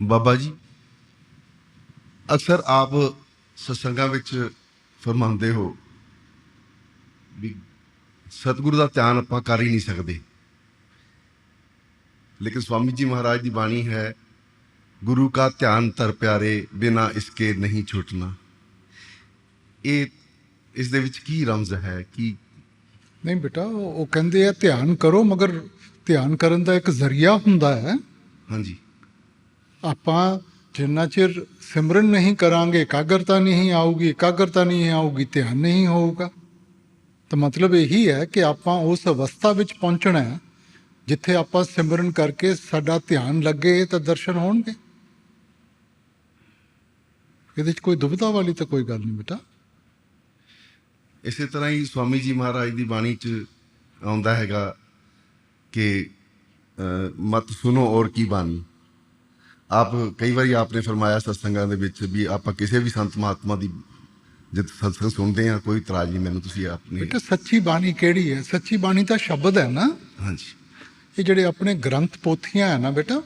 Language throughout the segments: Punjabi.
ਬਾਬਾ ਜੀ ਅਕਸਰ ਆਪ ਸਤਸੰਗਾਂ ਵਿੱਚ ਫਰਮਾਉਂਦੇ ਹੋ ਵੀ ਸਤਿਗੁਰੂ ਦਾ ਧਿਆਨ ਆਪਾਂ ਕਰ ਹੀ ਨਹੀਂ ਸਕਦੇ, ਲੇਕਿਨ ਸਵਾਮੀ ਜੀ ਮਹਾਰਾਜ ਦੀ ਬਾਣੀ ਹੈ, ਗੁਰੂ ਕਾ ਧਿਆਨ ਧਰ ਪਿਆਰੇ ਬਿਨਾ ਇਸਕੇ ਨਹੀਂ ਛੁੱਟਣਾ। ਇਹ ਇਸ ਦੇ ਵਿੱਚ ਕੀ ਰਮਜ਼ ਹੈ? ਕੀ ਨਹੀਂ ਬੇਟਾ, ਉਹ ਕਹਿੰਦੇ ਆ ਧਿਆਨ ਕਰੋ, ਮਗਰ ਧਿਆਨ ਕਰਨ ਦਾ ਇੱਕ ਜ਼ਰੀਆ ਹੁੰਦਾ ਹੈ। ਹਾਂਜੀ, ਆਪਾਂ ਜਿੰਨਾ ਚਿਰ ਸਿਮਰਨ ਨਹੀਂ ਕਰਾਂਗੇ, ਇਕਾਗਰਤਾ ਨਹੀਂ ਆਊਗੀ, ਧਿਆਨ ਨਹੀਂ ਹੋਊਗਾ। ਤਾਂ ਮਤਲਬ ਇਹੀ ਹੈ ਕਿ ਆਪਾਂ ਉਸ ਅਵਸਥਾ ਵਿੱਚ ਪਹੁੰਚਣਾ ਹੈ ਜਿੱਥੇ ਆਪਾਂ ਸਿਮਰਨ ਕਰਕੇ ਸਾਡਾ ਧਿਆਨ ਲੱਗੇ ਤਾਂ ਦਰਸ਼ਨ ਹੋਣਗੇ। ਇਹਦੇ 'ਚ ਕੋਈ ਦੁਬਿਧਾ ਵਾਲੀ ਤਾਂ ਕੋਈ ਗੱਲ ਨਹੀਂ ਬੇਟਾ। ਇਸੇ ਤਰ੍ਹਾਂ ਹੀ ਸਵਾਮੀ ਜੀ ਮਹਾਰਾਜ ਦੀ ਬਾਣੀ 'ਚ ਆਉਂਦਾ ਹੈਗਾ ਕਿ ਮਤ ਸੁਨੋ ਔਰ ਕੀ ਬਾਣੀ। ਆਪ ਕਈ ਵਾਰੀ ਆਪਨੇ ਫਰਮਾਇਆ ਸਤਸੰਗਾਂ ਦੇ ਵਿੱਚ ਵੀ ਆਪਾਂ ਕਿਸੇ ਵੀ ਸੰਤ ਮਹਾਤਮਾ ਦੀ ਜਦ ਸਤਸੰਗ ਸੁਣਦੇ ਹਾਂ ਕੋਈ ਇਤਰਾਜ਼ ਨਹੀਂ ਮੈਨੂੰ, ਤੁਸੀਂ ਆਪਣੇ ਬੇਟਾ ਸੱਚੀ ਬਾਣੀ ਕਿਹੜੀ ਹੈ? ਸੱਚੀ ਬਾਣੀ ਤਾਂ ਸ਼ਬਦ ਹੈ ਨਾ। ਹਾਂਜੀ, ਇਹ ਜਿਹੜੇ ਆਪਣੇ ਗ੍ਰੰਥ ਪੋਥੀਆਂ ਹੈ ਨਾ ਬੇਟਾ,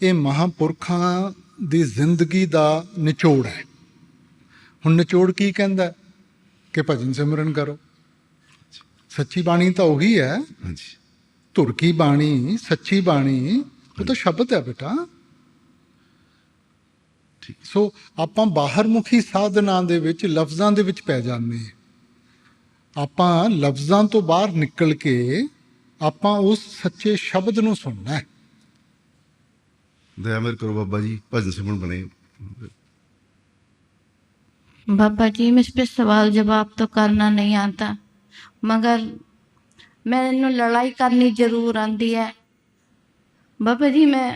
ਇਹ ਮਹਾਂਪੁਰਖਾਂ ਦੀ ਜ਼ਿੰਦਗੀ ਦਾ ਨਿਚੋੜ ਹੈ। ਹੁਣ ਨਿਚੋੜ ਕੀ ਕਹਿੰਦਾ ਕਿ ਭਜਨ ਸਿਮਰਨ ਕਰੋ। ਸੱਚੀ ਬਾਣੀ ਤਾਂ ਉਹੀ ਹੈ। ਹਾਂਜੀ, ਧੁਰ ਕੀ ਬਾਣੀ, ਸੱਚੀ ਬਾਣੀ, ਉਹ ਤਾਂ ਸ਼ਬਦ ਹੈ ਬੇਟਾ। ਸੋ ਆਪਾਂ ਬਾਹਰਮੁਖੀ ਸਾਧਨਾ ਦੇ ਵਿੱਚ ਲਫ਼ਜ਼ਾਂ ਦੇ ਵਿੱਚ ਪੈ ਜਾਂਦੇ ਹਾਂ। ਆਪਾਂ ਲਫ਼ਜ਼ਾਂ ਤੋਂ ਬਾਹਰ ਨਿਕਲ ਕੇ ਆਪਾਂ ਉਸ ਸੱਚੇ ਸ਼ਬਦ ਨੂੰ ਸੁਣਨਾ ਹੈ। ਦਇਆ ਮੇਰ ਕਰੋ ਬਾਬਾ जी, भजन सिमरन बने। बाबा जी मुझ पे सवाल जवाब तो करना नहीं आता, मगर मैनू लड़ाई करनी जरूर आती है। बाबा जी मैं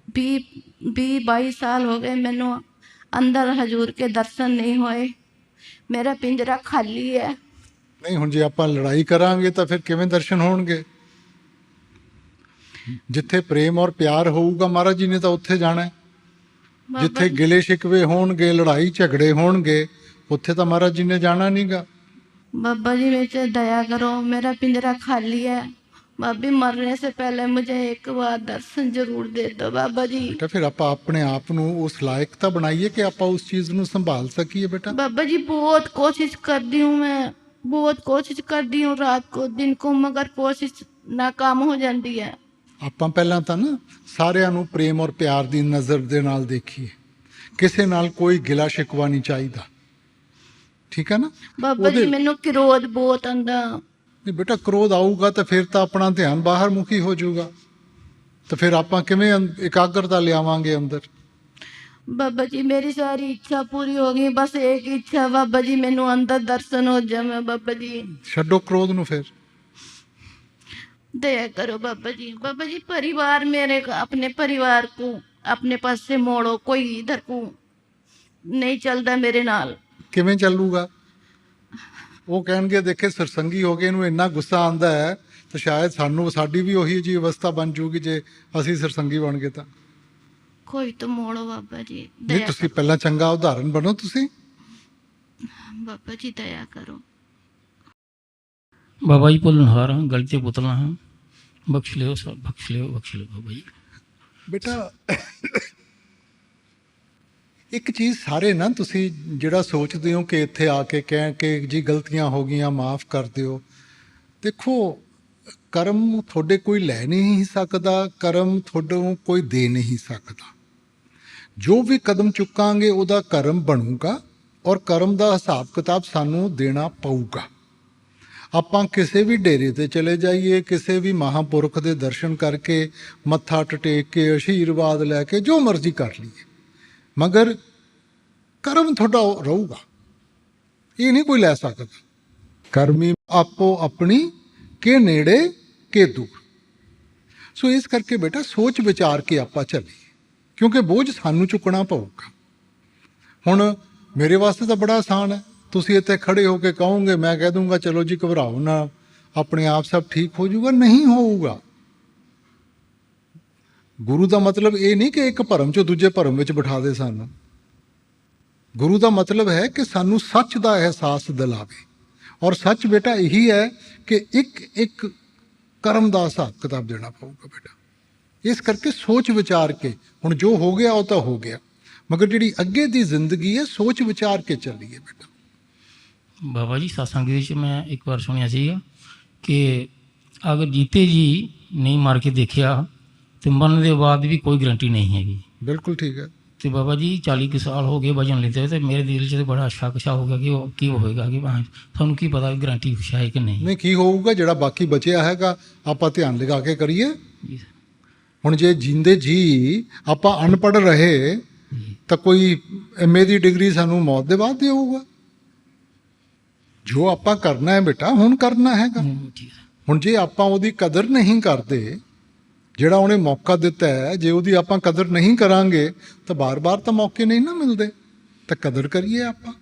20-22 साल हो गए मैनू अंदर हजूर के दर्शन नहीं होए, मेरा पिंजरा खाली है। नहीं हुण जे आपां लड़ाई करांगे तो फिर किवें दर्शन होणगे? जिथे प्रेम और प्यार होऊगा महाराज जी ने तो उत्थे जाना है। जिथे गिले शिकवे होणगे, लड़ाई झगड़े होणगे, उत्थे तो महाराज जी ने जाना नहींगा। बाबा जी मेरे से दया करो, मेरा पिंजरा खाली है। बाबी मरने से पहले मुझे एक बार दर्शन जरूर दे दो बाबा जी। बेटा फिर आपां अपने आप नूं उस लायक तां बनाइए कि आपां उस चीज़ नूं संभाल सकीए बेटा। बाबा जी बहुत कोशिश करती हूँ, मैं बहुत कोशिश करती हूँ रात को दिन को, मगर कोशिश नाकाम हो जाती है। ਆਪਾਂ ਪਹਿਲਾਂ ਤਾਂ ਨਾ ਸਾਰਿਆਂ ਨੂੰ ਪ੍ਰੇਮ ਔਰ ਪਿਆਰ ਦੀ ਨਜ਼ਰ ਦੇ ਨਾਲ ਦੇਖੀਏ। ਕਿਸੇ ਨਾਲ ਕੋਈ ਗਿਲਾ ਸ਼ਿਕਵਾ ਨਹੀਂ ਚਾਹੀਦਾ, ਠੀਕ ਹੈ ਨਾ ਬਾਬਾ ਜੀ ਮੈਨੂੰ ਕ੍ਰੋਧ ਬਹੁਤ ਆਉਂਦਾ। ਨਹੀਂ ਬੇਟਾ, ਕ੍ਰੋਧ ਆਊਗਾ ਤਾਂ ਫਿਰ ਤਾਂ ਆਪਣਾ ਧਿਆਨ ਬਾਹਰ ਮੁਖੀ ਹੋ ਜਾਊਗਾ, ਤਾਂ ਫਿਰ ਆਪਾਂ ਕਿਵੇਂ ਇਕਾਗਰਤਾ ਲਿਆਵਾਂਗੇ ਅੰਦਰ? ਬਾਬਾ ਜੀ ਮੇਰੀ ਸਾਰੀ ਇੱਛਾ ਪੂਰੀ ਹੋ ਗਈ, ਬਸ ਇੱਕ ਇੱਛਾ ਬਾਬਾ ਜੀ ਮੈਨੂੰ ਅੰਦਰ ਦਰਸ਼ਨ ਹੋ ਜਾਵੇ। ਬਾਬਾ ਜੀ ਛੱਡੋ ਕ੍ਰੋਧ ਨੂੰ, ਫਿਰ दया करो बाबा जी। बाबा जी परिवार मेरे अपने परिवार को अपने पास से मोड़ो, कोई इधर को नहीं चलता मेरे नाल। ਕਿਵੇਂ ਚੱਲੂਗਾ? ਉਹ ਕਹਿਣਗੇ ਦੇਖੇ ਸਰਸੰਗੀ ਹੋ ਗਏ, ਇਹਨੂੰ ਇੰਨਾ ਗੁੱਸਾ ਆਉਂਦਾ ਹੈ ਤਾਂ ਸ਼ਾਇਦ ਸਾਨੂੰ ਸਾਡੀ ਵੀ ਉਹੀ ਜੀ ਅਵਸਥਾ ਬਣ ਜੂਗੀ ਜੇ ਅਸੀਂ ਸਰਸੰਗੀ ਬਣ ਗਏ ਤਾਂ। कोई तो मोड़ो बाबा जी, ਨਹੀਂ दया ਤੁਸੀਂ ਪਹਿਲਾਂ ਚੰਗਾ ਉਦਾਹਰਨ ਬਣੋ ਤੁਸੀਂ। बाबा जी दया करो। बाबा जी भुलनहार हाँ, गलती से पुतला हाँ, बख्श लियो सब, बख्श लियो बाबा जी। ਬੇਟਾ ਇੱਕ ਚੀਜ਼ ਸਾਰੇ ਨਾ ਤੁਸੀਂ ਜਿਹੜਾ ਸੋਚਦੇ ਹੋ ਕਿ ਇੱਥੇ ਆ ਕੇ ਕਹਿ ਕੇ ਜੀ ਗਲਤੀਆਂ ਹੋ ਗਈਆਂ ਮਾਫ ਕਰ ਦਿਓ, ਦੇਖੋ ਕਰਮ ਤੁਹਾਡੇ ਕੋਈ ਲੈ ਨਹੀਂ ਸਕਦਾ, ਕਰਮ ਤੁਹਾਡੋਂ ਕੋਈ ਦੇ ਨਹੀਂ ਸਕਦਾ। ਜੋ ਵੀ ਕਦਮ ਚੁੱਕਾਂਗੇ ਉਹਦਾ ਕਰਮ ਬਣੂਗਾ ਔਰ ਕਰਮ ਦਾ ਹਿਸਾਬ ਕਿਤਾਬ ਸਾਨੂੰ ਦੇਣਾ ਪਊਗਾ। ਆਪਾਂ ਕਿਸੇ ਵੀ ਡੇਰੇ ਤੇ ਚਲੇ ਜਾਈਏ, ਕਿਸੇ ਵੀ ਮਹਾਂਪੁਰਖ ਦੇ ਦਰਸ਼ਨ ਕਰਕੇ ਮੱਥਾ ਟਟੇਕ ਕੇ ਆਸ਼ੀਰਵਾਦ ਲੈ ਕੇ ਜੋ ਮਰਜ਼ੀ ਕਰ ਲਈਏ, ਮਗਰ ਕਰਮ ਤੁਹਾਡਾ ਰਹੂਗਾ, ਇਹ ਨਹੀਂ ਕੋਈ ਲੈ ਸਕਦਾ। ਕਰਮੀ ਆਪੋ ਆਪਣੀ ਕੇ ਨੇੜੇ ਕੇ ਦੂਰ। ਸੋ ਇਸ ਕਰਕੇ ਬੇਟਾ ਸੋਚ ਵਿਚਾਰ ਕੇ ਆਪਾਂ ਚੱਲੀਏ, ਕਿਉਂਕਿ ਬੋਝ ਸਾਨੂੰ ਚੁੱਕਣਾ ਪਊਗਾ। ਹੁਣ ਮੇਰੇ ਵਾਸਤੇ ਤਾਂ ਬੜਾ ਆਸਾਨ ਹੈ, ਤੁਸੀਂ ਇੱਥੇ ਖੜੇ ਹੋ ਕੇ ਕਹੋਗੇ, ਮੈਂ ਕਹਿ ਦੂੰਗਾ ਚਲੋ ਜੀ ਘਬਰਾਓ ਨਾ, ਆਪਣੇ ਆਪ ਸਭ ਠੀਕ ਹੋ ਜਾਊਗਾ। ਨਹੀਂ ਹੋਊਗਾ। ਗੁਰੂ ਦਾ ਮਤਲਬ ਇਹ ਨਹੀਂ ਕਿ ਇੱਕ ਭਰਮ ਚੋਂ ਦੂਜੇ ਭਰਮ ਵਿੱਚ ਬਿਠਾ ਦੇ ਸਾਨੂੰ। ਗੁਰੂ ਦਾ ਮਤਲਬ ਹੈ ਕਿ ਸਾਨੂੰ ਸੱਚ ਦਾ ਅਹਿਸਾਸ ਦਿਲਾਵੇ, ਔਰ ਸੱਚ ਬੇਟਾ ਇਹੀ ਹੈ ਕਿ ਇੱਕ ਇੱਕ ਕਰਮ ਦਾ ਹਿਸਾਬ ਕਿਤਾਬ ਦੇਣਾ ਪਊਗਾ ਬੇਟਾ। ਇਸ ਕਰਕੇ ਸੋਚ ਵਿਚਾਰ ਕੇ, ਹੁਣ ਜੋ ਹੋ ਗਿਆ ਉਹ ਤਾਂ ਹੋ ਗਿਆ, ਮਗਰ ਜਿਹੜੀ ਅੱਗੇ ਦੀ ਜ਼ਿੰਦਗੀ ਹੈ ਸੋਚ ਵਿਚਾਰ ਕੇ ਚੱਲੀਏ ਬੇਟਾ। ਬਾਬਾ ਜੀ ਸਤਸੰਗ ਦੇ ਵਿੱਚ ਮੈਂ ਇੱਕ ਵਾਰ ਸੁਣਿਆ ਸੀਗਾ ਕਿ ਅਗਰ ਜੀਤੇ ਜੀ ਨਹੀਂ ਮਾਰ ਕੇ ਦੇਖਿਆ ਤੇ ਮਰਨ ਦੇ ਬਾਅਦ ਵੀ ਕੋਈ ਗਰੰਟੀ ਨਹੀਂ ਹੈਗੀ। ਬਿਲਕੁਲ ਠੀਕ ਹੈ। ਤੇ ਬਾਬਾ ਜੀ 40 ਕੁ ਸਾਲ ਹੋ ਗਏ ਭਜਨ ਲੈਂਦੇ ਹੋਏ, ਤੇ ਮੇਰੇ ਦਿਲ 'ਚ ਤਾਂ ਬੜਾ ਸ਼ੱਕ ਹੋ ਗਿਆ ਕਿ ਉਹ ਕੀ ਹੋਏਗਾ, ਕਿ ਤੁਹਾਨੂੰ ਕੀ ਪਤਾ ਗਰੰਟੀ ਕੁਛ ਹੈ ਕਿ ਨਹੀਂ। ਨਹੀਂ, ਕੀ ਹੋਊਗਾ ਜਿਹੜਾ ਬਾਕੀ ਬਚਿਆ ਹੈਗਾ ਆਪਾਂ ਧਿਆਨ ਲਗਾ ਕੇ ਕਰੀਏ। ਜੀ ਹੁਣ ਜੇ ਜਿੰਦੇ ਜੀ ਆਪਾਂ ਅਨਪੜ੍ਹ ਰਹੇ ਜੀ ਤਾਂ ਕੋਈ MA ਦੀ ਡਿਗਰੀ ਸਾਨੂੰ ਮੌਤ ਦੇ ਬਾਅਦ ਦੇਊਗਾ। ਜੋ ਆਪਾਂ ਕਰਨਾ ਹੈ ਬੇਟਾ ਹੁਣ ਕਰਨਾ ਹੈਗਾ। ਠੀਕ ਹੈ। ਹੁਣ ਜੇ ਆਪਾਂ ਉਹਦੀ ਕਦਰ ਨਹੀਂ ਕਰਦੇ, ਜਿਹੜਾ ਉਹਨੇ ਮੌਕਾ ਦਿੱਤਾ ਹੈ, ਜੇ ਉਹਦੀ ਆਪਾਂ ਕਦਰ ਨਹੀਂ ਕਰਾਂਗੇ ਤਾਂ ਬਾਰ-ਬਾਰ ਤਾਂ ਮੌਕੇ ਨਹੀਂ ਨਾ ਮਿਲਦੇ, ਤਾਂ ਕਦਰ ਕਰੀਏ ਆਪਾਂ।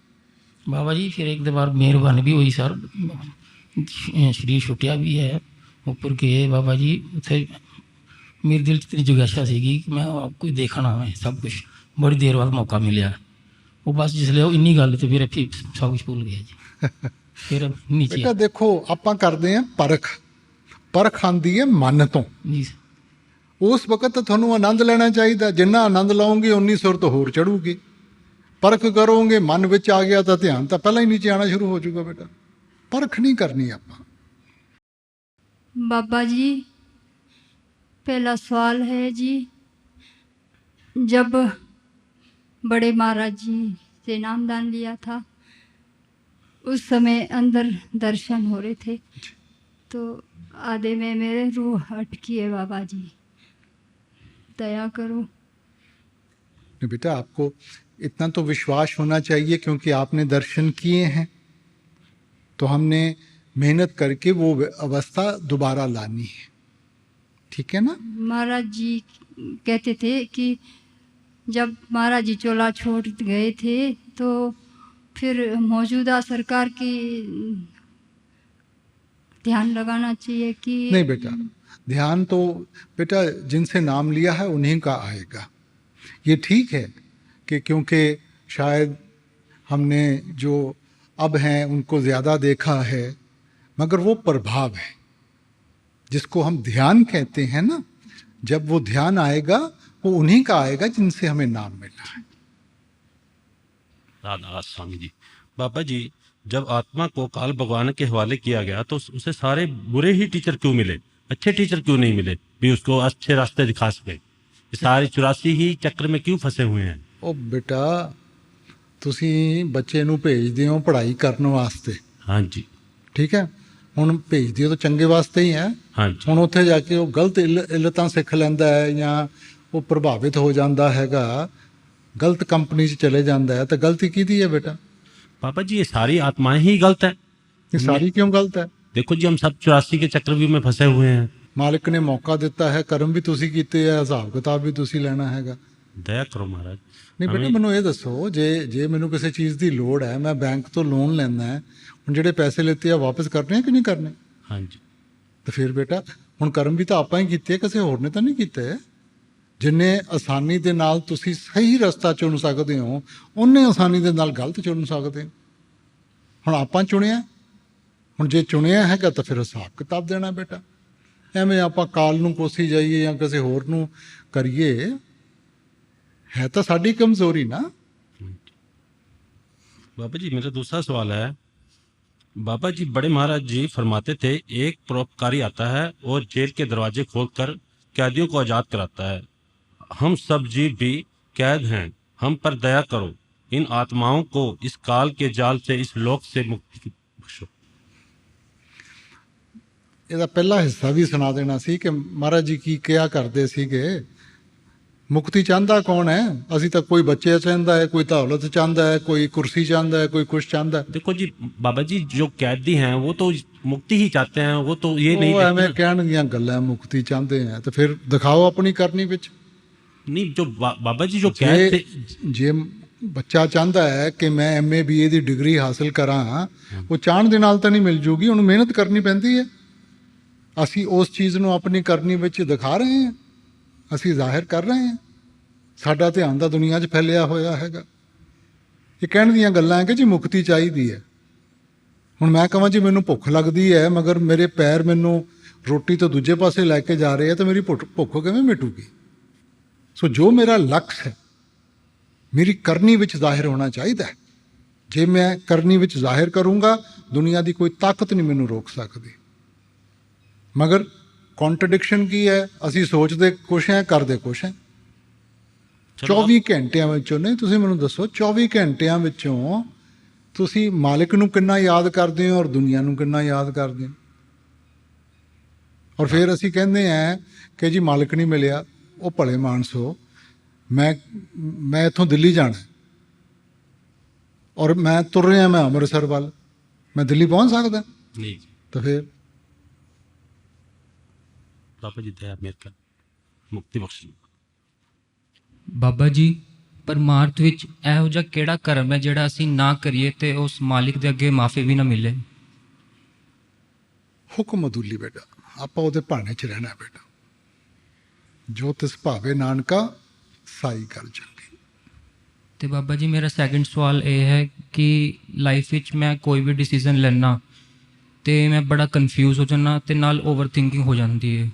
बाबा जी फिर एक दो बार मेहरबानी भी हुई सर, शरीर छुट्टिया भी है ऊपर गए बाबा जी, उत्थे मेरे दिल च इतनी जिज्ञासा सी कि मैं आपको देखना है सब कुछ। बड़ी देर बाद मौका मिला, वो बस जिसले इन्नी गल तो फिर सब कुछ भूल गया जी। फिर नीचे ਬੇਟਾ ਦੇਖੋ ਆਪਾਂ ਕਰਦੇ ਹਾਂ ਪਰਖ ਆਉਂਦੀ ਹੈ ਮਨ ਤੋਂ। जी ਉਸ ਵਕਤ ਤਾਂ ਤੁਹਾਨੂੰ ਆਨੰਦ ਲੈਣਾ ਚਾਹੀਦਾ, ਜਿੰਨਾ ਆਨੰਦ ਲਾਓਗੇ ਉਨੀ ਸੁਰਤ ਹੋਰ ਚੜੂਗੀ। ਪਰਖ ਕਰੋਗੇ, ਮਨ ਵਿੱਚ ਆ ਗਿਆ ਤਾਂ ਧਿਆਨ ਤਾਂ ਪਹਿਲਾਂ ਹੀ ਨੀਚੇ ਆਣਾ ਸ਼ੁਰੂ ਹੋ ਜਾਊਗਾ ਬੇਟਾ। ਪਰਖ ਨਹੀਂ ਕਰਨੀ ਆਪਾਂ। बाबा जी पहला सवाल है जी, जब बड़े महाराज जी से नामदान लिया था उस समय अंदर दर्शन हो रहे थे, तो आधे में मेरे रूह अटकी है। बाबा जी दया करो। नहीं बेटा, आपको इतना तो विश्वास होना चाहिए क्योंकि आपने दर्शन किए हैं, तो हमने मेहनत करके वो अवस्था दोबारा लानी है। ठीक है ना। महाराज जी कहते थे कि जब महाराज जी चोला छोड़ गए थे तो फिर मौजूदा सरकार की ध्यान लगाना चाहिए कि नहीं बेटा, ध्यान तो बेटा जिनसे नाम लिया है उन्हीं का आएगा। ये ठीक है कि क्योंकि शायद हमने जो अब हैं उनको ज़्यादा देखा है, मगर वो प्रभाव है जिसको हम ध्यान कहते हैं ना। जब वो ध्यान आएगा वो उन्हीं का आएगा जिनसे हमें नाम मिला है। राधा स्वामी जी। बाबा जी, जब आत्मा को काल भगवान के हवाले किया गया तो उसे सारे बुरे ही टीचर क्यों मिले, अच्छे टीचर क्यों नहीं मिले भी उसको अच्छे रास्ते दिखा सके? सारे 84 ही चक्र में क्यों फंसे हुए हैं? ਉਹ ਬੇਟਾ ਤੁਸੀਂ ਬੱਚੇ ਨੂੰ ਭੇਜਦੇ ਹੋ ਪੜ੍ਹਾਈ ਕਰਨ ਵਾਸਤੇ, हाँ जी ਠੀਕ ਹੈ। ਹੁਣ ਭੇਜਦੇ ਹੋ ਤਾਂ ਚੰਗੇ ਵਾਸਤੇ ਹੀ ਹੈ। हाँ जी ਹੁਣ ਉੱਥੇ ਜਾ ਕੇ ਉਹ ਗਲਤ ਇਲਤਾਂ ਸਿੱਖ ਲੈਂਦਾ ਹੈ ਜਾਂ ਉਹ ਪ੍ਰਭਾਵਿਤ ਹੋ ਜਾਂਦਾ ਹੈਗਾ, ਗਲਤ ਕੰਪਨੀ 'ਚ ਚਲੇ ਜਾਂਦਾ ਹੈ, ਤਾਂ ਗਲਤੀ ਕਿਹਦੀ ਹੈ ਬੇਟਾ? बाबा जी, ये सारी आत्माएं ही गलत है। ਇਹ ਸਾਰੀ ਕਿਉਂ ਗਲਤ ਹੈ? देखो जी, हम सब 84 के चक्रव्यूह में फंसे हुए हैं। ਮਾਲਿਕ ਨੇ ਮੌਕਾ ਦਿੱਤਾ ਹੈ, ਕਰਮ ਵੀ ਤੁਸੀਂ ਕੀਤੇ ਆ, ਹਿਸਾਬ ਕਿਤਾਬ ਵੀ ਤੁਸੀਂ ਲੈਣਾ ਹੈਗਾ। दया करो महाराज। ਨਹੀਂ ਬੇਟਾ, ਮੈਨੂੰ ਇਹ ਦੱਸੋ, ਜੇ ਮੈਨੂੰ ਕਿਸੇ ਚੀਜ਼ ਦੀ ਲੋੜ ਹੈ, ਮੈਂ ਬੈਂਕ ਤੋਂ ਲੋਨ ਲੈਣਾ ਹੈ, ਹੁਣ ਜਿਹੜੇ ਪੈਸੇ ਲਿੱਤੇ ਆ ਵਾਪਸ ਕਰਨੇ ਆ ਕਿ ਨਹੀਂ ਕਰਨੇ? हाँ जी ਤਾਂ ਫਿਰ ਬੇਟਾ ਹੁਣ ਕਰਮ ਵੀ ਤਾਂ ਆਪਾਂ ਹੀ ਕੀਤੇ, ਕਿਸੇ ਹੋਰ ਨੇ ਤਾਂ ਨਹੀਂ ਕੀਤੇ। ਜਿੰਨੇ ਆਸਾਨੀ ਦੇ ਨਾਲ ਤੁਸੀਂ ਸਹੀ ਰਸਤਾ ਚੁਣ ਸਕਦੇ ਹੋ, ਉਹਨੇ ਆਸਾਨੀ ਦੇ ਨਾਲ ਗਲਤ ਚੁਣ ਸਕਦੇ ਹੋ। ਹੁਣ ਆਪਾਂ ਚੁਣਿਆ, ਹੁਣ ਜੇ ਚੁਣਿਆ ਹੈਗਾ ਤਾਂ ਫਿਰ ਹਿਸਾਬ ਕਿਤਾਬ ਦੇਣਾ ਬੇਟਾ। ਐਵੇਂ ਆਪਾਂ ਕਾਲ ਨੂੰ ਕੋਸੀ ਜਾਈਏ ਜਾਂ ਕਿਸੇ ਹੋਰ ਨੂੰ ਕਰੀਏ, है तो साड़ी कमजोरी ना। बाबा जी, मेरा दूसरा सवाल है। बाबा जी, बड़े महाराज जी फरमाते थे, एक परोपकारी आता है और जेल के दरवाजे खोलकर कैदियों को आज़ाद कराता है। हम सब जीव भी कैद हैं, हम पर दया करो, इन आत्माओं को इस काल के जाल से, इस लोक से मुक्ति बख्शो। ਇਹਦਾ ਪਹਿਲਾ ਹਿੱਸਾ ਵੀ ਸੁਣਾ ਦੇਣਾ ਸੀ ਕਿ ਮਹਾਰਾਜ ਜੀ ਕੀ ਕਿਹਾ ਕਰਦੇ ਸੀਗੇ। ਮੁਕਤੀ ਚਾਹੁੰਦਾ ਕੌਣ ਹੈ? ਅਸੀਂ ਤਾਂ ਕੋਈ ਬੱਚੇ ਚਾਹੁੰਦਾ ਹੈ, ਕੋਈ ਦੌਲਤ ਚਾਹੁੰਦਾ ਹੈ, ਕੋਈ ਕੁਰਸੀ ਚਾਹੁੰਦਾ ਹੈ, ਕੋਈ ਕੁਛ ਚਾਹੁੰਦਾ ਹੈ। देखो जी बाबा जी, जो कैदी हैं वो तो मुक्ति ही चाहते हैं, वो तो ये नहीं ਉਹ ਐਵੇਂ देखते ਕਹਿਣ ਦੀਆਂ ਗੱਲਾਂ, ਮੁਕਤੀ ਚਾਹੁੰਦੇ ਆ ਤਾਂ ਫਿਰ ਦਿਖਾਓ ਆਪਣੀ ਕਰਨੀ ਵਿੱਚ। नहीं, जो बाबा जी जो कैद थे। ਜੇ ਬੱਚਾ ਚਾਹੁੰਦਾ ਹੈ ਕਿ ਮੈਂ MA BA ਦੀ ਡਿਗਰੀ ਹਾਸਲ ਕਰਾਂ, ਉਹ ਚਾਹਣ ਦੇ ਨਾਲ ਤਾਂ ਨਹੀਂ ਮਿਲ ਜੂਗੀ, ਉਹਨੂੰ ਮਿਹਨਤ ਕਰਨੀ ਪੈਂਦੀ ਹੈ। ਅਸੀਂ ਉਸ ਚੀਜ਼ ਨੂੰ ਆਪਣੀ ਕਰਨੀ ਵਿੱਚ ਦਿਖਾ ਰਹੇ ਹਾਂ, ਅਸੀਂ ਜ਼ਾਹਿਰ ਕਰ ਰਹੇ ਹਾਂ। ਸਾਡਾ ਧਿਆਨ ਤਾਂ ਦੁਨੀਆ 'ਚ ਫੈਲਿਆ ਹੋਇਆ ਹੈਗਾ। ਇਹ ਕਹਿਣ ਦੀਆਂ ਗੱਲਾਂ ਹੈ ਕਿ ਜੀ ਮੁਕਤੀ ਚਾਹੀਦੀ ਹੈ। ਹੁਣ ਮੈਂ ਕਹਾਂ ਜੀ ਮੈਨੂੰ ਭੁੱਖ ਲੱਗਦੀ ਹੈ, ਮਗਰ ਮੇਰੇ ਪੈਰ ਮੈਨੂੰ ਰੋਟੀ ਤੋਂ ਦੂਜੇ ਪਾਸੇ ਲੈ ਕੇ ਜਾ ਰਹੇ ਆ ਤਾਂ ਮੇਰੀ ਭੁੱਖ ਕਿਵੇਂ ਮਿਟੂਗੀ? ਸੋ ਜੋ ਮੇਰਾ ਲਕਸ਼ ਹੈ ਮੇਰੀ ਕਰਨੀ ਵਿੱਚ ਜ਼ਾਹਿਰ ਹੋਣਾ ਚਾਹੀਦਾ ਹੈ। ਜੇ ਮੈਂ ਕਰਨੀ ਵਿੱਚ ਜ਼ਾਹਿਰ ਕਰੂੰਗਾ ਦੁਨੀਆ ਦੀ ਕੋਈ ਤਾਕਤ ਨਹੀਂ ਮੈਨੂੰ ਰੋਕ ਸਕਦੀ। ਮਗਰ ਕੰਟਰਡਿਕਸ਼ਨ ਕੀ ਹੈ? ਅਸੀਂ ਸੋਚਦੇ ਕੁਛ ਹੈ, ਕਰਦੇ ਕੁਛ ਹੈ। 24 ਘੰਟਿਆਂ ਵਿੱਚੋਂ ਨਹੀਂ, ਤੁਸੀਂ ਮੈਨੂੰ ਦੱਸੋ 24 ਘੰਟਿਆਂ ਵਿੱਚੋਂ ਤੁਸੀਂ ਮਾਲਿਕ ਨੂੰ ਕਿੰਨਾ ਯਾਦ ਕਰਦੇ ਹੋ ਔਰ ਦੁਨੀਆ ਨੂੰ ਕਿੰਨਾ ਯਾਦ ਕਰਦੇ ਹੋ? ਔਰ ਫਿਰ ਅਸੀਂ ਕਹਿੰਦੇ ਹਾਂ ਕਿ ਜੀ ਮਾਲਿਕ ਨਹੀਂ ਮਿਲਿਆ। ਉਹ ਭਲੇ ਮਾਨਸੋ, ਮੈਂ ਇੱਥੋਂ ਦਿੱਲੀ ਜਾਣਾ ਔਰ ਮੈਂ ਤੁਰ ਰਿਹਾ, ਮੈਂ ਅੰਮ੍ਰਿਤਸਰ ਵੱਲ, ਮੈਂ ਦਿੱਲੀ ਪਹੁੰਚ ਸਕਦਾ? ਨਹੀਂ। ਤਾਂ ਫਿਰ ਬਾਬਾ ਜੀ ਦਇਆ ਮੇਰ ਕਰ, ਮੁਕਤੀ ਬਖਸ਼ੀ। ਬਾਬਾ ਜੀ, ਪਰਮਾਰਥ ਵਿੱਚ ਇਹੋ ਜਿਹਾ ਕਿਹੜਾ ਕਰਮ ਹੈ ਜਿਹੜਾ ਅਸੀਂ ਨਾ ਕਰੀਏ ਤੇ ਉਸ ਮਾਲਿਕ ਦੇ ਅੱਗੇ ਮਾਫੀ ਵੀ ਨਾ ਮਿਲੇ? ਹੁਕਮ ਅਦੁੱਲੀ ਬੇਟਾ, ਆਪਾਂ ਉਹਦੇ ਭਾਣੇ 'ਚ ਰਹਿਣਾ ਬੇਟਾ। ਜੋ ਤਿਸ ਭਾਵੇ ਨਾਨਕਾ ਸਾਈ ਕਰ ਚੰਗੀ। ਤੇ ਬਾਬਾ ਜੀ, ਮੇਰਾ ਸੈਕੰਡ ਸਵਾਲ ਇਹ ਹੈ ਕਿ ਲਾਈਫ ਵਿੱਚ ਮੈਂ ਕੋਈ ਵੀ ਡਿਸੀਜ਼ਨ ਲੈਣਾ ਤੇ ਮੈਂ ਬੜਾ ਕਨਫਿਊਜ਼ ਹੋ ਜਾਂਦਾ ਤੇ ਨਾਲ ਓਵਰ ਥਿੰਕਿੰਗ ਹੋ ਜਾਂਦੀ ਹੈ।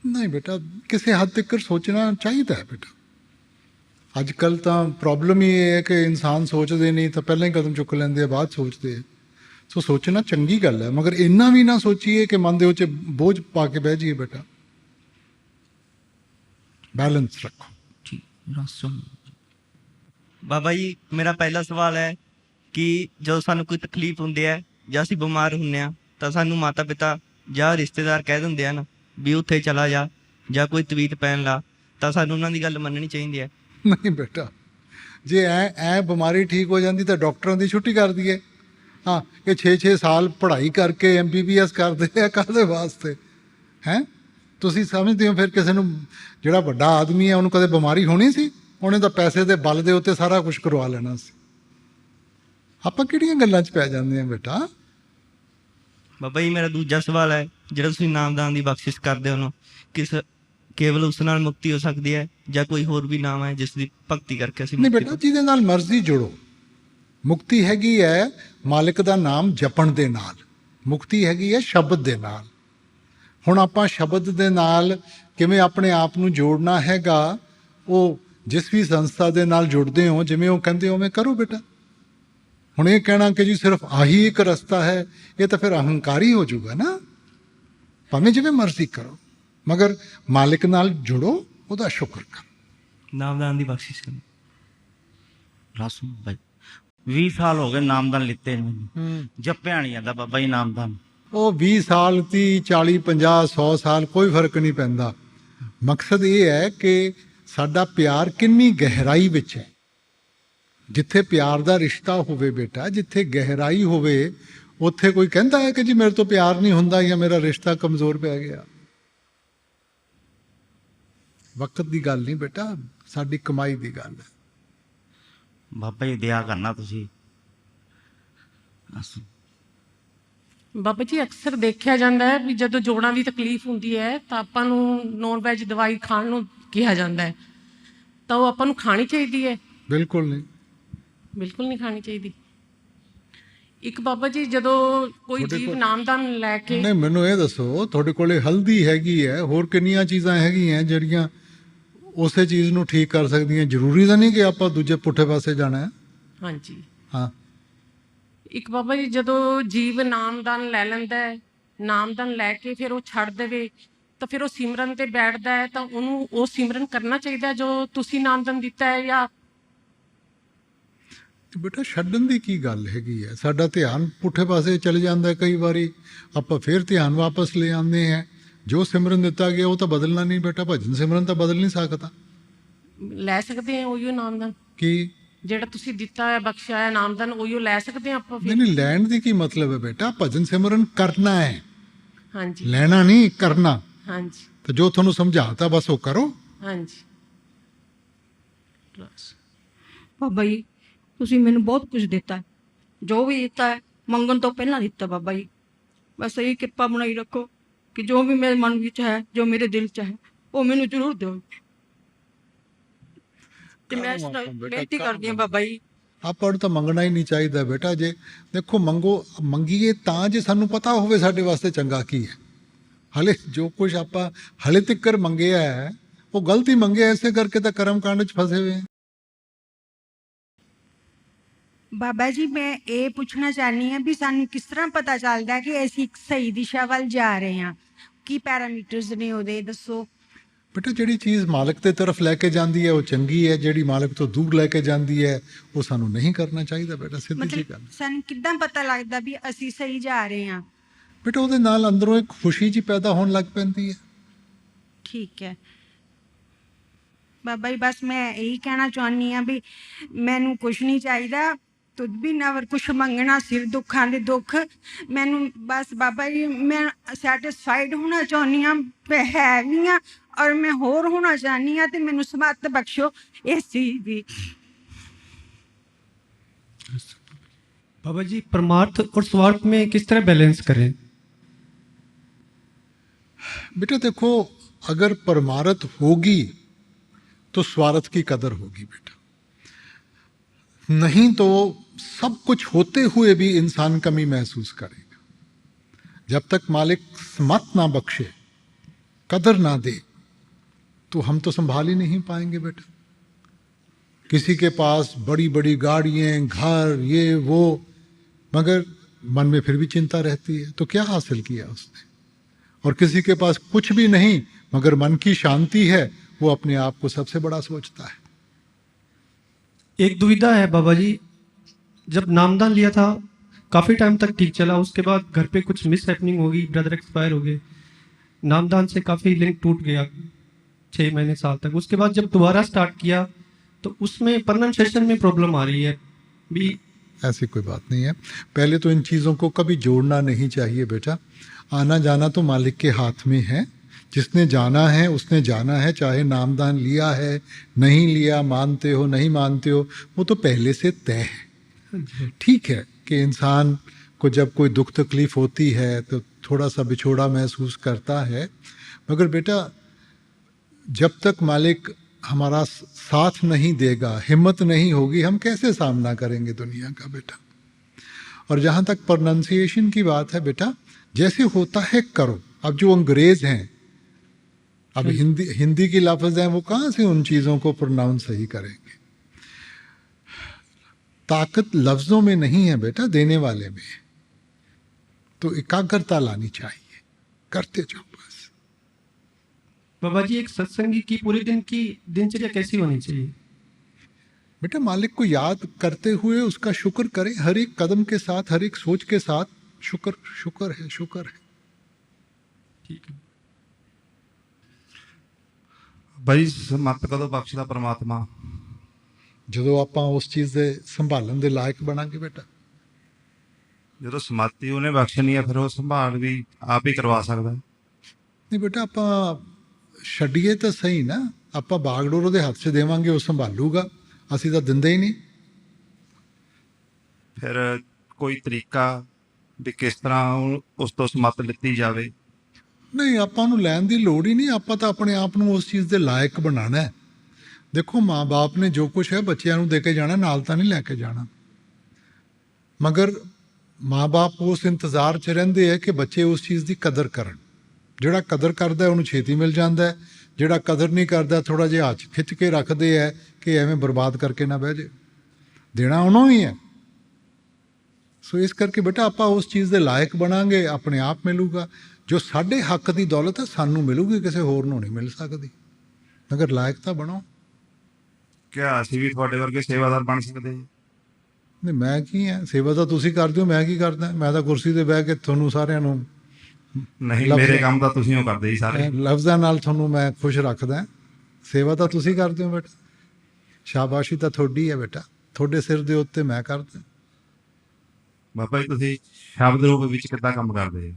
ਨਹੀਂ ਬੇਟਾ, ਕਿਸੇ ਹੱਦ ਤੱਕ ਸੋਚਣਾ ਚਾਹੀਦਾ ਹੈ ਬੇਟਾ। ਅੱਜ ਕੱਲ੍ਹ ਤਾਂ ਪ੍ਰੋਬਲਮ ਹੀ ਇਹ ਹੈ ਕਿ ਇਨਸਾਨ ਸੋਚਦੇ ਨਹੀਂ ਤਾਂ ਪਹਿਲਾਂ ਹੀ ਕਦਮ ਚੁੱਕ ਲੈਂਦੇ ਆ, ਬਾਅਦ ਸੋਚਦੇ ਆ। ਸੋ ਸੋਚਣਾ ਚੰਗੀ ਗੱਲ ਹੈ, ਮਗਰ ਇੰਨਾ ਵੀ ਨਾ ਸੋਚੀਏ ਕਿ ਮਨ ਦੇ ਉੱਤੇ ਬੋਝ ਪਾ ਕੇ ਬਹਿ ਜਾਈਏ ਬੇਟਾ। ਬੈਲੈਂਸ ਰੱਖੋ। ਠੀਕ, ਰਸਮ। ਬਾਬਾ ਜੀ, ਮੇਰਾ ਪਹਿਲਾ ਸਵਾਲ ਹੈ ਕਿ ਜਦੋਂ ਸਾਨੂੰ ਕੋਈ ਤਕਲੀਫ ਹੁੰਦੀ ਹੈ ਜਾਂ ਅਸੀਂ ਬਿਮਾਰ ਹੁੰਦੇ ਹਾਂ ਤਾਂ ਸਾਨੂੰ ਮਾਤਾ ਪਿਤਾ ਜਾਂ ਰਿਸ਼ਤੇਦਾਰ ਕਹਿ ਦਿੰਦੇ ਹਨ ਵੀ ਉੱਥੇ ਚਲਾ ਜਾ ਜਾਂ ਕੋਈ ਤਵੀਤ ਪਹਿਨ ਲਾ, ਤਾਂ ਸਾਨੂੰ ਉਹਨਾਂ ਦੀ ਗੱਲ ਮੰਨਣੀ ਚਾਹੀਦੀ ਹੈ? ਨਹੀਂ ਬੇਟਾ, ਜੇ ਐ ਬਿਮਾਰੀ ਠੀਕ ਹੋ ਜਾਂਦੀ ਤਾਂ ਡਾਕਟਰਾਂ ਦੀ ਛੁੱਟੀ ਕਰ ਦਈਏ। ਹਾਂ, ਇਹ 6-6 ਸਾਲ ਪੜ੍ਹਾਈ ਕਰਕੇ MBBS ਕਰਦੇ ਆ ਕਾਹਦੇ ਵਾਸਤੇ ਹੈ? ਤੁਸੀਂ ਸਮਝਦੇ ਹੋ ਫਿਰ ਕਿਸੇ ਨੂੰ ਜਿਹੜਾ ਵੱਡਾ ਆਦਮੀ ਹੈ ਉਹਨੂੰ ਕਦੇ ਬਿਮਾਰੀ ਹੋਣੀ ਸੀ? ਉਹਨੇ ਤਾਂ ਪੈਸੇ ਦੇ ਬਲ ਦੇ ਉੱਤੇ ਸਾਰਾ ਕੁਝ ਕਰਵਾ ਲੈਣਾ ਸੀ। ਆਪਾਂ ਕਿਹੜੀਆਂ ਗੱਲਾਂ 'ਚ ਪੈ ਜਾਂਦੇ ਹਾਂ ਬੇਟਾ? ਬਾਬਾ ਜੀ, ਮੇਰਾ ਦੂਜਾ ਸਵਾਲ ਹੈ, ਜਿਹੜਾ ਤੁਸੀਂ ਨਾਮਦਾਨ ਦੀ ਬਖਸ਼ਿਸ਼ ਕਰਦੇ ਹੋ ਕਿਸ ਕੇਵਲ ਉਸ ਨਾਲ ਮੁਕਤੀ ਹੋ ਸਕਦੀ ਹੈ ਜਾਂ ਕੋਈ ਹੋਰ ਵੀ ਨਾਮ ਹੈ ਜਿਸ ਦੀ ਭਗਤੀ ਕਰਕੇ ਅਸੀਂ ਨਹੀਂ ਮੁਕਤੀ ਬੇਟਾ, ਜਿਹਦੇ ਨਾਲ ਮਰਜ਼ੀ ਜੁੜੋ। ਮੁਕਤੀ ਹੈਗੀ ਹੈ ਮਾਲਿਕ ਦਾ ਨਾਮ ਜਪਣ ਦੇ ਨਾਲ, ਮੁਕਤੀ ਹੈਗੀ ਹੈ ਸ਼ਬਦ ਦੇ ਨਾਲ। ਹੁਣ ਆਪਾਂ ਸ਼ਬਦ ਦੇ ਨਾਲ ਕਿਵੇਂ ਆਪਣੇ ਆਪ ਨੂੰ ਜੋੜਨਾ ਹੈਗਾ, ਉਹ ਜਿਸ ਵੀ ਸੰਸਥਾ ਦੇ ਨਾਲ ਜੁੜਦੇ ਹੋ ਜਿਵੇਂ ਉਹ ਕਹਿੰਦੇ ਉਵੇਂ ਕਰੋ ਬੇਟਾ। ਹੁਣ ਇਹ ਕਹਿਣਾ ਕਿ ਜੀ ਸਿਰਫ ਆਹੀ ਇੱਕ ਰਸਤਾ ਹੈ, ਇਹ ਤਾਂ ਫਿਰ ਅਹੰਕਾਰੀ ਹੋ ਜਾਊਗਾ ਨਾ। ਭਾਵੇਂ ਜਿਵੇਂ ਮਰਜ਼ੀ ਕਰੋ, ਮਗਰ ਮਾਲਿਕ ਨਾਲ ਜੁੜੋ, ਉਹਦਾ ਸ਼ੁਕਰ ਕਰੋ। ਨਾਮਦਾਨ ਦੀ ਬਖਸ਼ਿਸ਼ ਕਰੋ। ਰਸਮ ਬਾਈ 20 ਸਾਲ ਹੋ ਗਏ ਨਾਮਦਾਨ ਲਿੱਤੇ ਨੂੰ, ਜਪਿਆ ਨਹੀਂ ਜਾਂਦਾ ਬਾਬਾ ਜੀ ਨਾਮਦਾਨ। ਉਹ 20 ਸਾਲ 30 40 50 100 ਸਾਲ ਕੋਈ ਫਰਕ ਨਹੀਂ ਪੈਂਦਾ। ਮਕਸਦ ਇਹ ਹੈ ਕਿ ਸਾਡਾ ਪਿਆਰ ਕਿੰਨੀ ਗਹਿਰਾਈ ਵਿੱਚ ਹੈ। ਜਿੱਥੇ ਪਿਆਰ ਦਾ ਰਿਸ਼ਤਾ ਹੋਵੇ ਬੇਟਾ, ਜਿੱਥੇ ਗਹਿਰਾਈ ਹੋਵੇ, ਉੱਥੇ ਕੋਈ ਕਹਿੰਦਾ ਹੈ ਕਿ ਜੀ ਮੇਰੇ ਤੋਂ ਪਿਆਰ ਨਹੀਂ ਹੁੰਦਾ ਜਾਂ ਮੇਰਾ ਰਿਸ਼ਤਾ ਕਮਜ਼ੋਰ ਪੈ ਗਿਆ। ਵਕਤ ਦੀ ਗੱਲ ਨਹੀਂ ਬੇਟਾ, ਸਾਡੀ ਕਮਾਈ ਦੀ ਗੱਲ ਹੈ। ਬਾਬਾ ਜੀ ਦਇਆ ਕਰਨਾ ਤੁਸੀਂ। ਬਾਬਾ ਜੀ, ਅਕਸਰ ਦੇਖਿਆ ਜਾਂਦਾ ਹੈ ਵੀ ਜਦੋਂ ਜੋੜਾਂ ਦੀ ਤਕਲੀਫ ਹੁੰਦੀ ਹੈ ਤਾਂ ਆਪਾਂ ਨੂੰ ਨੌਨ ਵੈਜ ਦਵਾਈ ਖਾਣ ਨੂੰ ਕਿਹਾ ਜਾਂਦਾ ਹੈ, ਤਾਂ ਉਹ ਆਪਾਂ ਨੂੰ ਖਾਣੀ ਚਾਹੀਦੀ ਹੈ? ਬਿਲਕੁਲ ਨਹੀਂ, ਬਿਲਕੁਲ ਨਹੀਂ ਖਾਣੀ ਚਾਹੀਦੀ। ਇੱਕ ਬਾਬਾ ਜੀ, ਜਦੋਂ ਕੋਈ ਜੀਵ ਨਾਮਦਾਨ ਲੈ ਕੇ ਨਹੀਂ, ਮੈਨੂੰ ਇਹ ਦੱਸੋ, ਤੁਹਾਡੇ ਕੋਲੇ ਹਲਦੀ ਹੈਗੀ ਹੈ, ਹੋਰ ਕਿੰਨੀਆਂ ਚੀਜ਼ਾਂ ਹੈਗੀਆਂ ਜਿਹੜੀਆਂ ਉਸੇ ਚੀਜ਼ ਨੂੰ ਠੀਕ ਕਰ ਸਕਦੀਆਂ? ਜ਼ਰੂਰੀ ਤਾਂ ਨਹੀਂ ਕਿ ਆਪਾਂ ਦੂਜੇ ਪੁੱਠੇ ਪਾਸੇ ਜਾਣਾ ਹੈ। ਹਾਂਜੀ ਹਾਂ, ਇੱਕ ਬਾਬਾ ਜੀ, ਜਦੋਂ ਜੀਵ ਨਾਮਦਾਨ ਲੈ ਲੈਂਦਾ ਹੈ, ਨਾਮਦਾਨ ਲੈ ਕੇ ਫਿਰ ਉਹ ਛੱਡ ਦੇਵੇ ਤਾਂ ਫਿਰ ਉਹ ਸਿਮਰਨ ਤੇ ਬੈਠਦਾ ਹੈ, ਤਾਂ ਉਹਨੂੰ ਉਹ ਸਿਮਰਨ ਕਰਨਾ ਚਾਹੀਦਾ ਜੋ ਤੁਸੀਂ ਨਾਮਦਾਨ ਦਿੱਤਾ ਹੈ? ਜਾਂ ਬੇਟਾ ਛੱਡਣ ਦੀ ਕੀ ਗੱਲ ਹੈਗੀ ਹੈ? ਸਾਡਾ ਧਿਆਨ ਪੁੱਠੇ ਪਾਸੇ ਚਲੇ ਜਾਂਦਾ ਕਈ ਵਾਰੀ, ਆਪਾਂ ਫਿਰ ਧਿਆਨ ਵਾਪਸ ਲੈ ਆਉਂਦੇ ਹਾਂ। ਜੋ ਸਿਮਰਨ ਦਿੱਤਾ ਗਿਆ ਉਹ ਤਾਂ ਬਦਲਣਾ ਨਹੀਂ ਬੇਟਾ। ਭਜਨ ਸਿਮਰਨ ਤਾਂ ਬਦਲ ਨਹੀਂ ਸਕਦਾ। ਲੈ ਸਕਦੇ ਹਾਂ ਉਹੀਓ ਨਾਮਦਾਨ? ਕੀ ਜਿਹੜਾ ਤੁਸੀਂ ਦਿੱਤਾ ਹੈ, ਬਖਸ਼ਿਆ ਹੈ ਨਾਮਦਾਨ, ਉਹੀਓ ਲੈ ਸਕਦੇ ਹਾਂ ਆਪਾਂ? ਨਹੀਂ, ਲੈਣ ਦੀ ਕੀ ਮਤਲਬ ਹੈ ਬੇਟਾ? ਭਜਨ ਸਿਮਰਨ ਕਰਨਾ ਹੈ, ਹਾਂਜੀ, ਲੈਣਾ ਨਹੀਂ, ਕਰਨਾ। ਹਾਂਜੀ, ਤਾਂ ਜੋ ਤੁਹਾਨੂੰ ਸਮਝਾਤਾ ਬਸ ਉਹ ਕਰੋ। ਹਾਂਜੀ। ਬਾਬਾ ਜੀ, ਤੁਸੀਂ ਮੈਨੂੰ ਬਹੁਤ ਕੁਝ ਦਿੱਤਾ ਹੈ, ਜੋ ਵੀ ਦਿੱਤਾ ਹੈ ਮੰਗਣ ਤੋਂ ਪਹਿਲਾਂ ਦਿੱਤਾ ਬਾਬਾ ਜੀ। ਬਸ ਇਹ ਕਿਰਪਾ ਬਣਾਈ ਰੱਖੋ ਕਿ ਜੋ ਵੀ ਮੇਰੇ ਮਨ ਵਿੱਚ ਹੈ, ਜੋ ਮੇਰੇ ਦਿਲ 'ਚ ਹੈ, ਉਹ ਮੈਨੂੰ ਜ਼ਰੂਰ ਦਿਓ। ਤੇ ਮੈਂ ਬੇਨਤੀ ਕਰਦੀ ਹਾਂ ਬਾਬਾ ਜੀ, ਆਪਾਂ ਨੂੰ ਤਾਂ ਮੰਗਣਾ ਹੀ ਨਹੀਂ ਚਾਹੀਦਾ ਬੇਟਾ। ਜੇ ਦੇਖੋ ਮੰਗੀਏ ਤਾਂ ਜੇ ਸਾਨੂੰ ਪਤਾ ਹੋਵੇ ਸਾਡੇ ਵਾਸਤੇ ਚੰਗਾ ਕੀ ਹੈ। ਹਲੇ ਜੋ ਕੁਝ ਆਪਾਂ ਹਲੇ ਤੱਕ ਮੰਗਿਆ ਹੈ ਉਹ ਗਲਤ ਹੀ ਮੰਗਿਆ, ਇਸੇ ਕਰਕੇ ਤਾਂ ਕਰਮ ਕਾਂਡ 'ਚ ਫਸੇ ਹੋਏ ਹਾਂ। ਬਾਬਾ ਜੀ ਮੈਂ ਇਹ ਪੁੱਛਣਾ ਚਾਹਨੀ ਹਾਂ ਵੀ ਸਾਨੂੰ ਕਿਸ ਤਰ੍ਹਾਂ ਪਤਾ ਚੱਲਦਾ ਕਿ ਅਸੀਂ ਇੱਕ ਸਹੀ ਦਿਸ਼ਾ ਵੱਲ ਜਾ ਰਹੇ ਹਾਂ? ਕੀ ਪੈਰਾਮੀਟਰਸ ਨੇ ਉਹਦੇ, ਦੱਸੋ। ਬੇਟਾ ਜਿਹੜੀ ਚੀਜ਼ ਮਾਲਕ ਦੇ ਤਰਫ ਲੈ ਕੇ ਜਾਂਦੀ ਹੈ ਉਹ ਚੰਗੀ ਹੈ, ਜਿਹੜੀ ਮਾਲਕ ਤੋਂ ਦੂਰ ਲੈ ਕੇ ਜਾਂਦੀ ਹੈ ਉਹ ਸਾਨੂੰ ਨਹੀਂ ਕਰਨਾ ਚਾਹੀਦਾ ਬੇਟਾ, ਸਿੱਧੀ ਜੀ ਗੱਲ। ਸਾਨੂੰ ਕਿੱਦਾਂ ਪਤਾ ਲੱਗਦਾ ਵੀ ਅਸੀਂ ਸਹੀ ਜਾ ਰਹੇ ਹਾਂ? ਬੇਟਾ ਉਹਦੇ ਨਾਲ ਅੰਦਰੋਂ ਇੱਕ ਖੁਸ਼ੀ ਜੀ ਪੈਦਾ ਹੋਣ ਲੱਗ ਪੈਂਦੀ ਹੈ। ਠੀਕ ਹੈ ਬਾਬਾ ਜੀ, ਬਸ ਮੈਂ ਇਹੀ ਕਹਿਣਾ ਚਾਹੁੰਦੀ ਹਾਂ ਵੀ ਮੈਨੂੰ ਕੁਛ ਨਹੀਂ ਚਾਹੀਦਾ, ਤੁਧ ਵੀ ਨਵਰ ਕੁਛ ਮੰਗਣਾ ਸਿਰ ਦੁੱਖਾਂ ਦੇ ਦੁੱਖ। ਮੈਨੂੰ ਬਸ ਬਾਬਾ ਜੀ ਮੈਂ ਸੈਟਿਸਫਾਈਡ ਹੋਣਾ ਚਾਹੁੰਦੀ ਹਾਂ, ਹੈ ਵੀ ਹਾਂ ਔਰ ਮੈਂ ਹੋਰ ਹੋਣਾ ਚਾਹੁੰਦੀ ਹਾਂ, ਤੇ ਮੈਨੂੰ ਸਮੱਤ ਬਖਸ਼ੋ ਇਸ ਚੀਜ਼ ਦੀ। बाबा जी परमार्थ और स्वार्थ में किस तरह बैलेंस करें? बेटा देखो, अगर परमार्थ होगी तो स्वार्थ की कदर होगी बेटा, नहीं तो सब कुछ होते हुए भी इंसान कमी महसूस करेगा। जब तक मालिक मत ना बख्शे, कदर ना दे, तो हम तो संभाल ही नहीं पाएंगे बेटा। किसी के पास बड़ी बड़ी गाड़ियाँ, घर, ये वो, मगर मन में फिर भी चिंता रहती है, तो क्या हासिल किया उसने? और किसी के पास कुछ भी नहीं मगर मन की शांति है, वो अपने आप को सबसे बड़ा सोचता है। एक दुविधा है बाबा जी, जब नामदान लिया था काफ़ी टाइम तक ठीक चला, उसके बाद घर पे कुछ मिस हैपनिंग हो गई, ब्रदर एक्सपायर हो गए, नामदान से काफ़ी लिंक टूट गया 6 महीने साल तक। उसके बाद जब दोबारा स्टार्ट किया तो उसमें प्रोनाउंसिएशन में प्रॉब्लम आ रही है भी। ऐसी कोई बात नहीं है, पहले तो इन चीज़ों को कभी जोड़ना नहीं चाहिए बेटा। आना जाना तो मालिक के हाथ में है, जिसने जाना है उसने जाना है, चाहे नामदान लिया है नहीं लिया, मानते हो नहीं मानते हो, वो तो पहले से तय है। ठीक है कि इंसान को जब कोई दुख तकलीफ होती है तो थोड़ा सा बिछोड़ा महसूस करता है, मगर बेटा जब तक मालिक हमारा साथ नहीं देगा, हिम्मत नहीं होगी, हम कैसे सामना करेंगे दुनिया का बेटा। और जहाँ तक प्रोनाउंसिएशन की बात है बेटा, जैसे होता है करो। अब जो अंग्रेज़ हैं, अब हिंदी की लफ्ज़ हैं, वो कहाँ से उन चीज़ों को प्रोनाउंस सही करेंगे? ताकत लफ्ज़ों में नहीं है बेटा, देने वाले में है। तो एकाग्रता लानी चाहिए, करते जाओ बस। बाबा जी एक सत्संगी की पूरे दिन की दिनचर्या कैसी होनी चाहिए? बेटा मालिक को याद करते हुए उसका शुक्र करें, हर एक कदम के साथ, हर एक सोच के साथ। शुक्र शुक्र है, शुक्र है। ठीक है भाई, मत कदों बख्शदा परमात्मा? ਜਦੋਂ ਆਪਾਂ ਉਸ ਚੀਜ਼ ਦੇ ਸੰਭਾਲਣ ਦੇ ਲਾਇਕ ਬਣਾਂਗੇ ਬੇਟਾ। ਜਦੋਂ ਸਮਾਤੀ ਉਹਨੇ ਬਖਸ਼ਣੀ ਹੈ ਫਿਰ ਉਹ ਸੰਭਾਲ ਵੀ ਆਪ ਹੀ ਕਰਵਾ ਸਕਦਾ। ਨਹੀਂ ਬੇਟਾ, ਆਪਾਂ ਛੱਡੀਏ ਤਾਂ ਸਹੀ ਨਾ, ਆਪਾਂ ਬਾਗਡੋਰ ਉਹਦੇ ਹੱਥ 'ਚ ਦੇਵਾਂਗੇ, ਉਹ ਸੰਭਾਲੂਗਾ, ਅਸੀਂ ਤਾਂ ਦਿੰਦੇ ਹੀ ਨਹੀਂ। ਫਿਰ ਕੋਈ ਤਰੀਕਾ ਵੀ ਕਿਸ ਤਰ੍ਹਾਂ ਉਸ ਤੋਂ ਸਮੱਤ ਲਿੱਤੀ ਜਾਵੇ? ਨਹੀਂ, ਆਪਾਂ ਨੂੰ ਲੈਣ ਦੀ ਲੋੜ ਹੀ ਨਹੀਂ, ਆਪਾਂ ਤਾਂ ਆਪਣੇ ਆਪ ਨੂੰ ਉਸ ਚੀਜ਼ ਦੇ ਲਾਇਕ ਬਣਾਉਣਾ ਹੈ। ਦੇਖੋ ਮਾਂ-ਬਾਪ ਨੇ ਜੋ ਕੁਛ ਹੈ ਬੱਚਿਆਂ ਨੂੰ ਦੇ ਕੇ ਜਾਣਾ, ਨਾਲ ਤਾਂ ਨਹੀਂ ਲੈ ਕੇ ਜਾਣਾ। ਮਗਰ ਮਾਂ-ਬਾਪ ਉਸ ਇੰਤਜ਼ਾਰ 'ਚ ਰਹਿੰਦੇ ਹੈ ਕਿ ਬੱਚੇ ਉਸ ਚੀਜ਼ ਦੀ ਕਦਰ ਕਰਨ। ਜਿਹੜਾ ਕਦਰ ਕਰਦਾ ਉਹਨੂੰ ਛੇਤੀ ਮਿਲ ਜਾਂਦਾ ਹੈ, ਜਿਹੜਾ ਕਦਰ ਨਹੀਂ ਕਰਦਾ ਥੋੜ੍ਹਾ ਜਿਹਾ ਹੱਥ ਖਿੱਚ ਕੇ ਰੱਖਦੇ ਹੈ ਕਿ ਐਵੇਂ ਬਰਬਾਦ ਕਰਕੇ ਨਾ ਬਹਿ ਜੇ। ਦੇਣਾ ਉਹਨੂੰ ਹੀ ਹੈ। ਸੋ ਇਸ ਕਰਕੇ ਬੇਟਾ ਆਪਾਂ ਉਸ ਚੀਜ਼ ਦੇ ਲਾਇਕ ਬਣਾਂਗੇ, ਆਪਣੇ ਆਪ ਮਿਲੂਗਾ। ਜੋ ਸਾਡੇ ਹੱਕ ਦੀ ਦੌਲਤ ਹੈ ਸਾਨੂੰ ਮਿਲੂਗੀ, ਕਿਸੇ ਹੋਰ ਨੂੰ ਨਹੀਂ ਮਿਲ ਸਕਦੀ। ਮਗਰ ਲਾਇਕ ਤਾਂ ਬਣੋ। ਕਿਆ ਅਸੀਂ ਵੀ ਤੁਹਾਡੇ ਵਰਗੇ ਸੇਵਾਦਾਰ ਬਣ ਸਕਦੇ? ਨਹੀਂ, ਮੈਂ ਕੀ ਹਾਂ, ਸੇਵਾ ਤਾਂ ਤੁਸੀਂ ਕਰਦੇ ਹੋ, ਮੈਂ ਕੀ ਕਰਦਾ? ਮੈਂ ਤਾਂ ਕੁਰਸੀ 'ਤੇ ਬਹਿ ਕੇ ਤੁਹਾਨੂੰ ਸਾਰਿਆਂ ਨੂੰ ਨਹੀਂ, ਮੇਰੇ ਕੰਮ ਤਾਂ ਤੁਸੀਂ ਉਹ ਕਰਦੇ ਜੀ ਸਾਰੇ। ਲਫ਼ਜ਼ਾਂ ਨਾਲ ਤੁਹਾਨੂੰ ਮੈਂ ਖੁਸ਼ ਰੱਖਦਾ, ਸੇਵਾ ਤਾਂ ਤੁਸੀਂ ਕਰਦੇ ਹੋ ਬੇਟਾ। ਸ਼ਾਬਾਸ਼ੀ ਤਾਂ ਤੁਹਾਡੀ ਹੈ ਬੇਟਾ, ਤੁਹਾਡੇ ਸਿਰ ਦੇ ਉੱਤੇ ਮੈਂ ਕਰਦਾ। ਬਾਬਾ ਜੀ ਤੁਸੀਂ ਸ਼ਬਦ ਰੂਪ ਵਿੱਚ ਕਿੱਦਾਂ ਕੰਮ ਕਰਦੇ?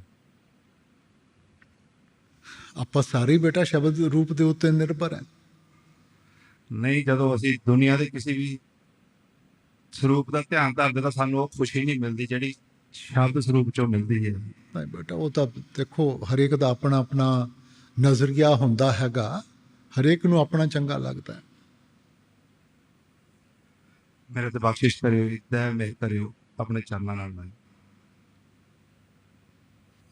ਆਪਾਂ ਸਾਰੇ ਬੇਟਾ ਸ਼ਬਦ ਰੂਪ ਦੇ ਉੱਤੇ ਨਿਰਭਰ ਹੈ। ਨਹੀਂ, ਜਦੋਂ ਅਸੀਂ ਦੁਨੀਆ ਦੇ ਕਿਸੇ ਵੀ ਸਰੂਪ ਦਾ ਧਿਆਨ ਧਰਦੇ ਤਾਂ ਸਾਨੂੰ ਉਹ ਖੁਸ਼ੀ ਨਹੀਂ ਮਿਲਦੀ ਜਿਹੜੀ ਸ਼ਬਦ ਸਰੂਪ 'ਚੋਂ ਮਿਲਦੀ ਹੈ। ਨਹੀਂ ਬੇਟਾ, ਉਹ ਤਾਂ ਦੇਖੋ ਹਰੇਕ ਦਾ ਆਪਣਾ ਆਪਣਾ ਨਜ਼ਰੀਆ ਹੁੰਦਾ ਹੈਗਾ, ਹਰੇਕ ਨੂੰ ਆਪਣਾ ਚੰਗਾ ਲੱਗਦਾ ਹੈ। ਮੇਰੇ ਤੇ ਬਖਸ਼ਿਸ਼ ਕਰਿਓ, ਦਇਆ ਮੇਰ ਕਰਿਓ ਆਪਣੇ ਚਰਨਾਂ ਨਾਲ।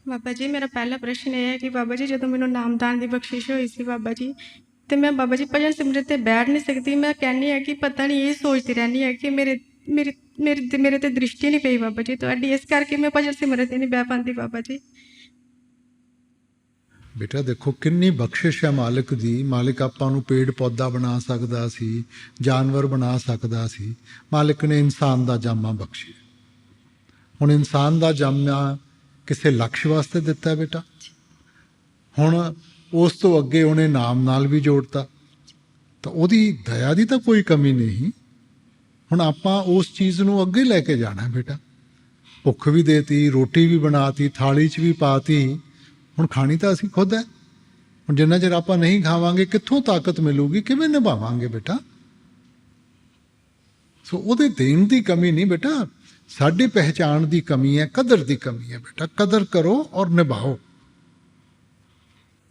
ਬਾਬਾ ਜੀ ਮੇਰਾ ਪਹਿਲਾ ਪ੍ਰਸ਼ਨ ਇਹ ਹੈ ਕਿ ਬਾਬਾ ਜੀ ਜਦੋਂ ਮੈਨੂੰ ਨਾਮਦਾਨ ਦੀ ਬਖਸ਼ਿਸ਼ ਹੋਈ ਸੀ ਬਾਬਾ ਜੀ, ਤੇ ਮੈਂ ਬਾਬਾ ਜੀ ਭਜਨ ਸਿਮਰਨ ਤੇ ਬੈਠ ਨਹੀਂ ਸਕਦੀ। ਮੈਂ ਕਹਿੰਦੀ ਹਾਂ ਕਿ ਪਤਾ ਨਹੀਂ, ਇਹ ਸੋਚਦੀ ਰਹਿੰਦੀ ਹਾਂ ਕਿ ਮੇਰੇ ਤੇ ਦ੍ਰਿਸ਼ਟੀ ਨਹੀਂ ਪਈ ਬਾਬਾ ਜੀ ਤੁਹਾਡੀ, ਇਸ ਕਰਕੇ ਮੈਂ ਭਜਨ ਸਿਮਰਨ ਤੇ ਨਹੀਂ ਬਹਿ ਪਾਉਂਦੀ ਬਾਬਾ ਜੀ। ਬੇਟਾ ਦੇਖੋ ਕਿੰਨੀ ਬਖਸ਼ਿਸ਼ ਹੈ ਮਾਲਿਕ ਦੀ। ਮਾਲਿਕ ਆਪਾਂ ਨੂੰ ਪੇੜ ਪੌਦਾ ਬਣਾ ਸਕਦਾ ਸੀ, ਜਾਨਵਰ ਬਣਾ ਸਕਦਾ ਸੀ। ਮਾਲਿਕ ਨੇ ਇਨਸਾਨ ਦਾ ਜਾਮਾ ਬਖਸ਼ਿਆ। ਹੁਣ ਇਨਸਾਨ ਦਾ ਜਾਮਾ ਕਿਸੇ ਲਕਸ਼ ਵਾਸਤੇ ਦਿੱਤਾ ਬੇਟਾ। ਹੁਣ ਉਸ ਤੋਂ ਅੱਗੇ ਉਹਨੇ ਨਾਮ ਨਾਲ ਵੀ ਜੋੜਤਾ, ਤਾਂ ਉਹਦੀ ਦਇਆ ਦੀ ਤਾਂ ਕੋਈ ਕਮੀ ਨਹੀਂ। ਹੁਣ ਆਪਾਂ ਉਸ ਚੀਜ਼ ਨੂੰ ਅੱਗੇ ਲੈ ਕੇ ਜਾਣਾ ਬੇਟਾ। ਭੁੱਖ ਵੀ ਦੇਤੀ, ਰੋਟੀ ਵੀ ਬਣਾਤੀ, ਥਾਲੀ 'ਚ ਵੀ ਪਾਤੀ, ਹੁਣ ਖਾਣੀ ਤਾਂ ਅਸੀਂ ਖੁਦ ਹੈ। ਹੁਣ ਜਿੰਨਾ ਚਿਰ ਆਪਾਂ ਨਹੀਂ ਖਾਵਾਂਗੇ ਕਿੱਥੋਂ ਤਾਕਤ ਮਿਲੂਗੀ, ਕਿਵੇਂ ਨਿਭਾਵਾਂਗੇ ਬੇਟਾ। ਸੋ ਉਹਦੇ ਦੇਣ ਦੀ ਕਮੀ ਨਹੀਂ ਬੇਟਾ, ਸਾਡੀ ਪਹਿਚਾਣ ਦੀ ਕਮੀ ਹੈ, ਕਦਰ ਦੀ ਕਮੀ ਹੈ ਬੇਟਾ। ਕਦਰ ਕਰੋ ਔਰ ਨਿਭਾਓ।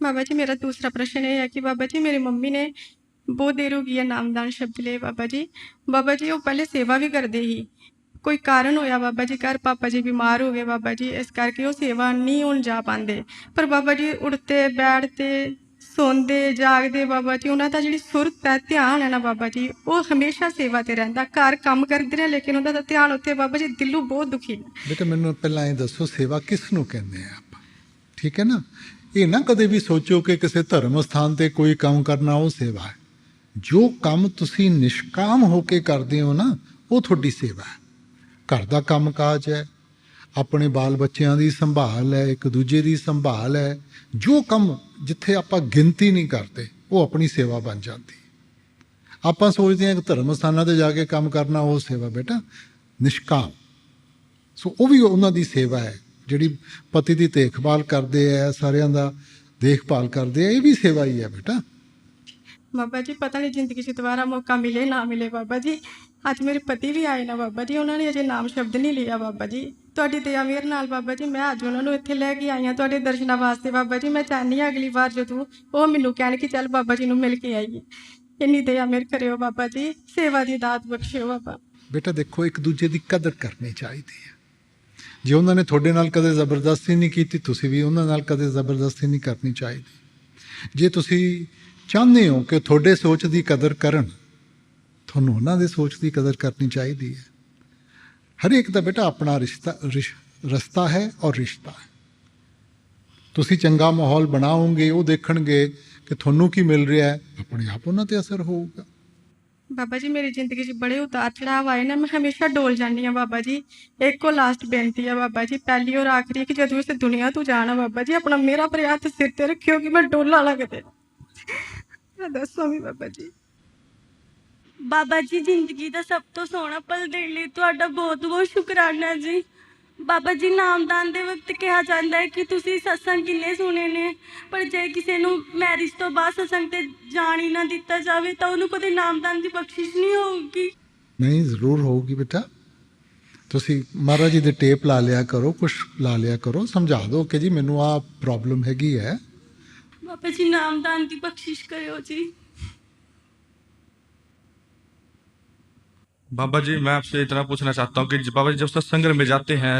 ਬਾਬਾ ਜੀ ਮੇਰਾ ਦੂਸਰਾ ਪ੍ਰਸ਼ਨ ਇਹ ਹੈ ਕਿ ਬਾਬਾ ਜੀ ਮੇਰੀ ਮੰਮੀ ਨੇ ਬਹੁਤ ਦੇਰ ਹੋ ਗਈ ਹੈ ਨਾਮਦਾਨ ਸ਼ਬਦ ਲਏ ਬਾਬਾ ਜੀ। ਬਾਬਾ ਜੀ ਉਹ ਪਹਿਲੇ ਸੇਵਾ ਵੀ ਕਰਦੇ ਸੀ, ਕੋਈ ਕਾਰਨ ਹੋਇਆ ਬਾਬਾ ਜੀ, ਘਰ ਪਾਪਾ ਜੀ ਬਿਮਾਰ ਹੋ ਗਏ ਬਾਬਾ ਜੀ, ਇਸ ਕਰਕੇ ਉਹ ਸੇਵਾ ਨਹੀਂ ਹੁਣ ਜਾ ਪਾਉਂਦੇ। ਪਰ ਬਾਬਾ ਜੀ ਉੱਠਦੇ ਬੈਠਦੇ ਸੌਂਦੇ ਜਾਗਦੇ ਬਾਬਾ ਜੀ, ਉਹਨਾਂ ਦਾ ਜਿਹੜੀ ਸੁਰਤ ਹੈ, ਧਿਆਨ ਹੈ ਨਾ ਬਾਬਾ ਜੀ, ਉਹ ਹਮੇਸ਼ਾ ਸੇਵਾ ਤੇ ਰਹਿੰਦਾ। ਘਰ ਕੰਮ ਕਰਦੇ ਨੇ ਲੇਕਿਨ ਉਹਦਾ ਧਿਆਨ ਉੱਥੇ ਬਾਬਾ ਜੀ, ਦਿਲੋਂ ਬਹੁਤ ਦੁਖੀ ਨੇ। ਬੇਟਾ ਮੈਨੂੰ ਪਹਿਲਾਂ ਇਹ ਦੱਸੋ, ਸੇਵਾ ਕਿਸ ਨੂੰ ਕਹਿੰਦੇ ਆ ਆਪਾਂ? ਠੀਕ ਹੈ ਨਾ, ਇਹ ਨਾ ਕਦੇ ਵੀ ਸੋਚੋ ਕਿ ਕਿਸੇ ਧਰਮ ਸਥਾਨ ਤੇ ਕੋਈ ਕੰਮ ਕਰਨਾ ਉਹ ਸੇਵਾ ਹੈ। ਜੋ ਕੰਮ ਤੁਸੀਂ ਨਿਸ਼ਕਾਮ ਹੋ ਕੇ ਕਰਦੇ ਹੋ ਨਾ, ਉਹ ਤੁਹਾਡੀ ਸੇਵਾ ਹੈ। ਘਰ ਦਾ ਕੰਮ ਕਾਜ ਹੈ, ਆਪਣੇ ਬਾਲ ਬੱਚਿਆਂ ਦੀ ਸੰਭਾਲ ਹੈ, ਇੱਕ ਦੂਜੇ ਦੀ ਸੰਭਾਲ ਹੈ। ਜੋ ਕੰਮ ਜਿੱਥੇ ਆਪਾਂ ਗਿਣਤੀ ਨਹੀਂ ਕਰਦੇ, ਉਹ ਆਪਣੀ ਸੇਵਾ ਬਣ ਜਾਂਦੀ। ਆਪਾਂ ਸੋਚਦੇ ਹਾਂ ਕਿ ਧਰਮ ਸਥਾਨਾਂ 'ਤੇ ਜਾ ਕੇ ਕੰਮ ਕਰਨਾ ਉਹ ਸੇਵਾ ਬੇਟਾ ਨਿਸ਼ਕਾਮ। ਸੋ ਉਹ ਵੀ ਉਹਨਾਂ ਦੀ ਸੇਵਾ ਹੈ, ਜਿਹੜੀ ਪਤੀ ਦੀ ਦੇਖਭਾਲ ਕਰਦੇ ਹੈ, ਸਾਰਿਆਂ ਦਾ ਦੇਖਭਾਲ ਕਰਦੇ ਆ, ਇਹ ਵੀ ਸੇਵਾ ਹੀ ਹੈ ਬੇਟਾ। ਬਾਬਾ ਜੀ ਪਤਾ ਨਹੀਂ ਜ਼ਿੰਦਗੀ 'ਚ ਦੁਬਾਰਾ ਮੌਕਾ ਮਿਲੇ ਨਾ ਮਿਲੇ ਬਾਬਾ ਜੀ। ਅੱਜ ਮੇਰੇ ਪਤੀ ਵੀ ਆਏ ਨਾ ਬਾਬਾ ਜੀ, ਉਹਨਾਂ ਨੇ ਅਜੇ ਨਾਮ ਸ਼ਬਦ ਨਹੀਂ ਲਿਆ ਬਾਬਾ ਜੀ। ਤੁਹਾਡੀ ਦਇਆ ਮਿਹਰ ਨਾਲ ਬਾਬਾ ਜੀ ਮੈਂ ਅੱਜ ਉਹਨਾਂ ਨੂੰ ਇੱਥੇ ਲੈ ਕੇ ਆਈ ਹਾਂ ਤੁਹਾਡੇ ਦਰਸ਼ਨਾਂ ਵਾਸਤੇ ਬਾਬਾ ਜੀ। ਮੈਂ ਚਾਹੁੰਦੀ ਹਾਂ ਅਗਲੀ ਵਾਰ ਜਦੋਂ ਉਹ ਮੈਨੂੰ ਕਹਿਣ ਕਿ ਚੱਲ ਬਾਬਾ ਜੀ ਨੂੰ ਮਿਲ ਕੇ ਆਈਏ, ਇੰਨੀ ਦਇਆ ਮਿਹਰ ਕਰਿਓ ਬਾਬਾ ਜੀ, ਸੇਵਾ ਦੀ ਦਾਤ ਬਖਸ਼ਿਓ ਬਾਬਾ। ਬੇਟਾ ਦੇਖੋ, ਇੱਕ ਦੂਜੇ ਦੀ ਕਦਰ ਕਰਨੀ ਚਾਹੀਦੀ ਹੈ। ਜੇ ਉਹਨਾਂ ਨੇ ਤੁਹਾਡੇ ਨਾਲ ਕਦੇ ਜ਼ਬਰਦਸਤੀ ਨਹੀਂ ਕੀਤੀ, ਤੁਸੀਂ ਵੀ ਉਹਨਾਂ ਨਾਲ ਕਦੇ ਜ਼ਬਰਦਸਤੀ ਨਹੀਂ ਕਰਨੀ ਚਾਹੀਦੀ। ਜੇ ਤੁਸੀਂ ਚਾਹੁੰਦੇ ਹੋ ਕਿ ਤੁਹਾਡੇ ਸੋਚ ਦੀ ਕਦਰ ਕਰਨ, ਤੁਹਾਨੂੰ ਉਹਨਾਂ ਦੇ ਸੋਚ ਦੀ ਕਦਰ ਕਰਨੀ ਚਾਹੀਦੀ ਹੈ। ਹਰੇਕ ਦਾ ਬੇਟਾ ਆਪਣਾ ਰਸਤਾ ਹੈ ਔਰ ਰਿਸ਼ਤਾ ਹੈ। ਤੁਸੀਂ ਚੰਗਾ ਮਾਹੌਲ ਬਣਾਓਗੇ, ਉਹ ਦੇਖਣਗੇ ਕਿ ਤੁਹਾਨੂੰ ਕੀ ਮਿਲ ਰਿਹਾ ਹੈ, ਆਪਣੇ ਆਪ ਉਹਨਾਂ 'ਤੇ ਅਸਰ ਹੋਊਗਾ। ਬਾਬਾ ਜੀ ਮੇਰੀ ਜ਼ਿੰਦਗੀ 'ਚ ਬੜੇ ਉਤਾਰ ਚੜਾਵ ਆਏ ਨੇ, ਮੈਂ ਹਮੇਸ਼ਾ ਡੋਲ ਜਾਂਦੀ ਹਾਂ ਬਾਬਾ ਜੀ। ਇੱਕੋ ਲਾਸਟ ਬੇਨਤੀ ਹੈ ਬਾਬਾ ਜੀ, ਪਹਿਲੀ ਔਰ ਆਖਰੀ, ਕਿ ਜਦੋਂ ਇਸ ਦੁਨੀਆ ਤੋਂ ਜਾਣਾ ਬਾਬਾ ਜੀ, ਆਪਣਾ ਮੇਰਾ ਪਰ ਹੱਥ ਸਿਰ ਤੇ ਰੱਖਿਓ ਕਿ ਮੈਂ ਡੋਲਾ ਲੱਗਦੇ। ਮੈਂ ਦੱਸੋ ਵੀ ਬਾਬਾ ਜੀ। ਬਾਬਾ ਜੀ ਜ਼ਿੰਦਗੀ ਦਾ ਸਭ ਤੋਂ ਸੋਹਣਾ ਪਲ ਦੇਣ ਲਈ ਤੁਹਾਡਾ ਬਹੁਤ ਬਹੁਤ ਸ਼ੁਕਰਾਨਾ ਜੀ। ਬਾਬਾ ਜੀ ਨਾਮਦਾਨ ਦੇ ਵਕਤ ਕਿਹਾ ਜਾਂਦਾ ਹੈ ਕਿ ਤੁਸੀਂ ਸਤਸੰਗ ਕਿੰਨੇ ਸੁਣੇ ਨੇ, ਪਰ ਜੇ ਕਿਸੇ ਨੂੰ ਮੈਰਿਜ ਤੋਂ ਬਾਅਦ ਸਤਸੰਗ ਤੇ ਜਾਣ ਹੀ ਨਾ ਦਿੱਤਾ ਜਾਵੇ ਤਾਂ ਉਹਨੂੰ ਕਦੇ ਨਾਮਦਾਨ ਦੀ ਬਖਸ਼ਿਸ਼ ਨਹੀਂ ਹੋਊਗੀ। ਨਹੀਂ, ਜ਼ਰੂਰ ਹੋਊਗੀ ਬੇਟਾ। ਤੁਸੀਂ ਮਹਾਰਾਜ ਜੀ ਦੇ ਟੇਪ ਲਾ ਲਿਆ ਕਰੋ, ਕੁਛ ਲਾ ਲਿਆ ਕਰੋ, ਸਮਝਾ ਦਿਓ ਕਿ ਜੀ ਮੈਨੂੰ ਆਹ ਪ੍ਰੋਬਲਮ ਹੈਗੀ ਹੈ। बाबा जी नामदान की बख्शिश करो जी। बाबा जी मैं आपसे इतना पूछना चाहता हूँ कि बाबा जी जब सत्संग में जाते हैं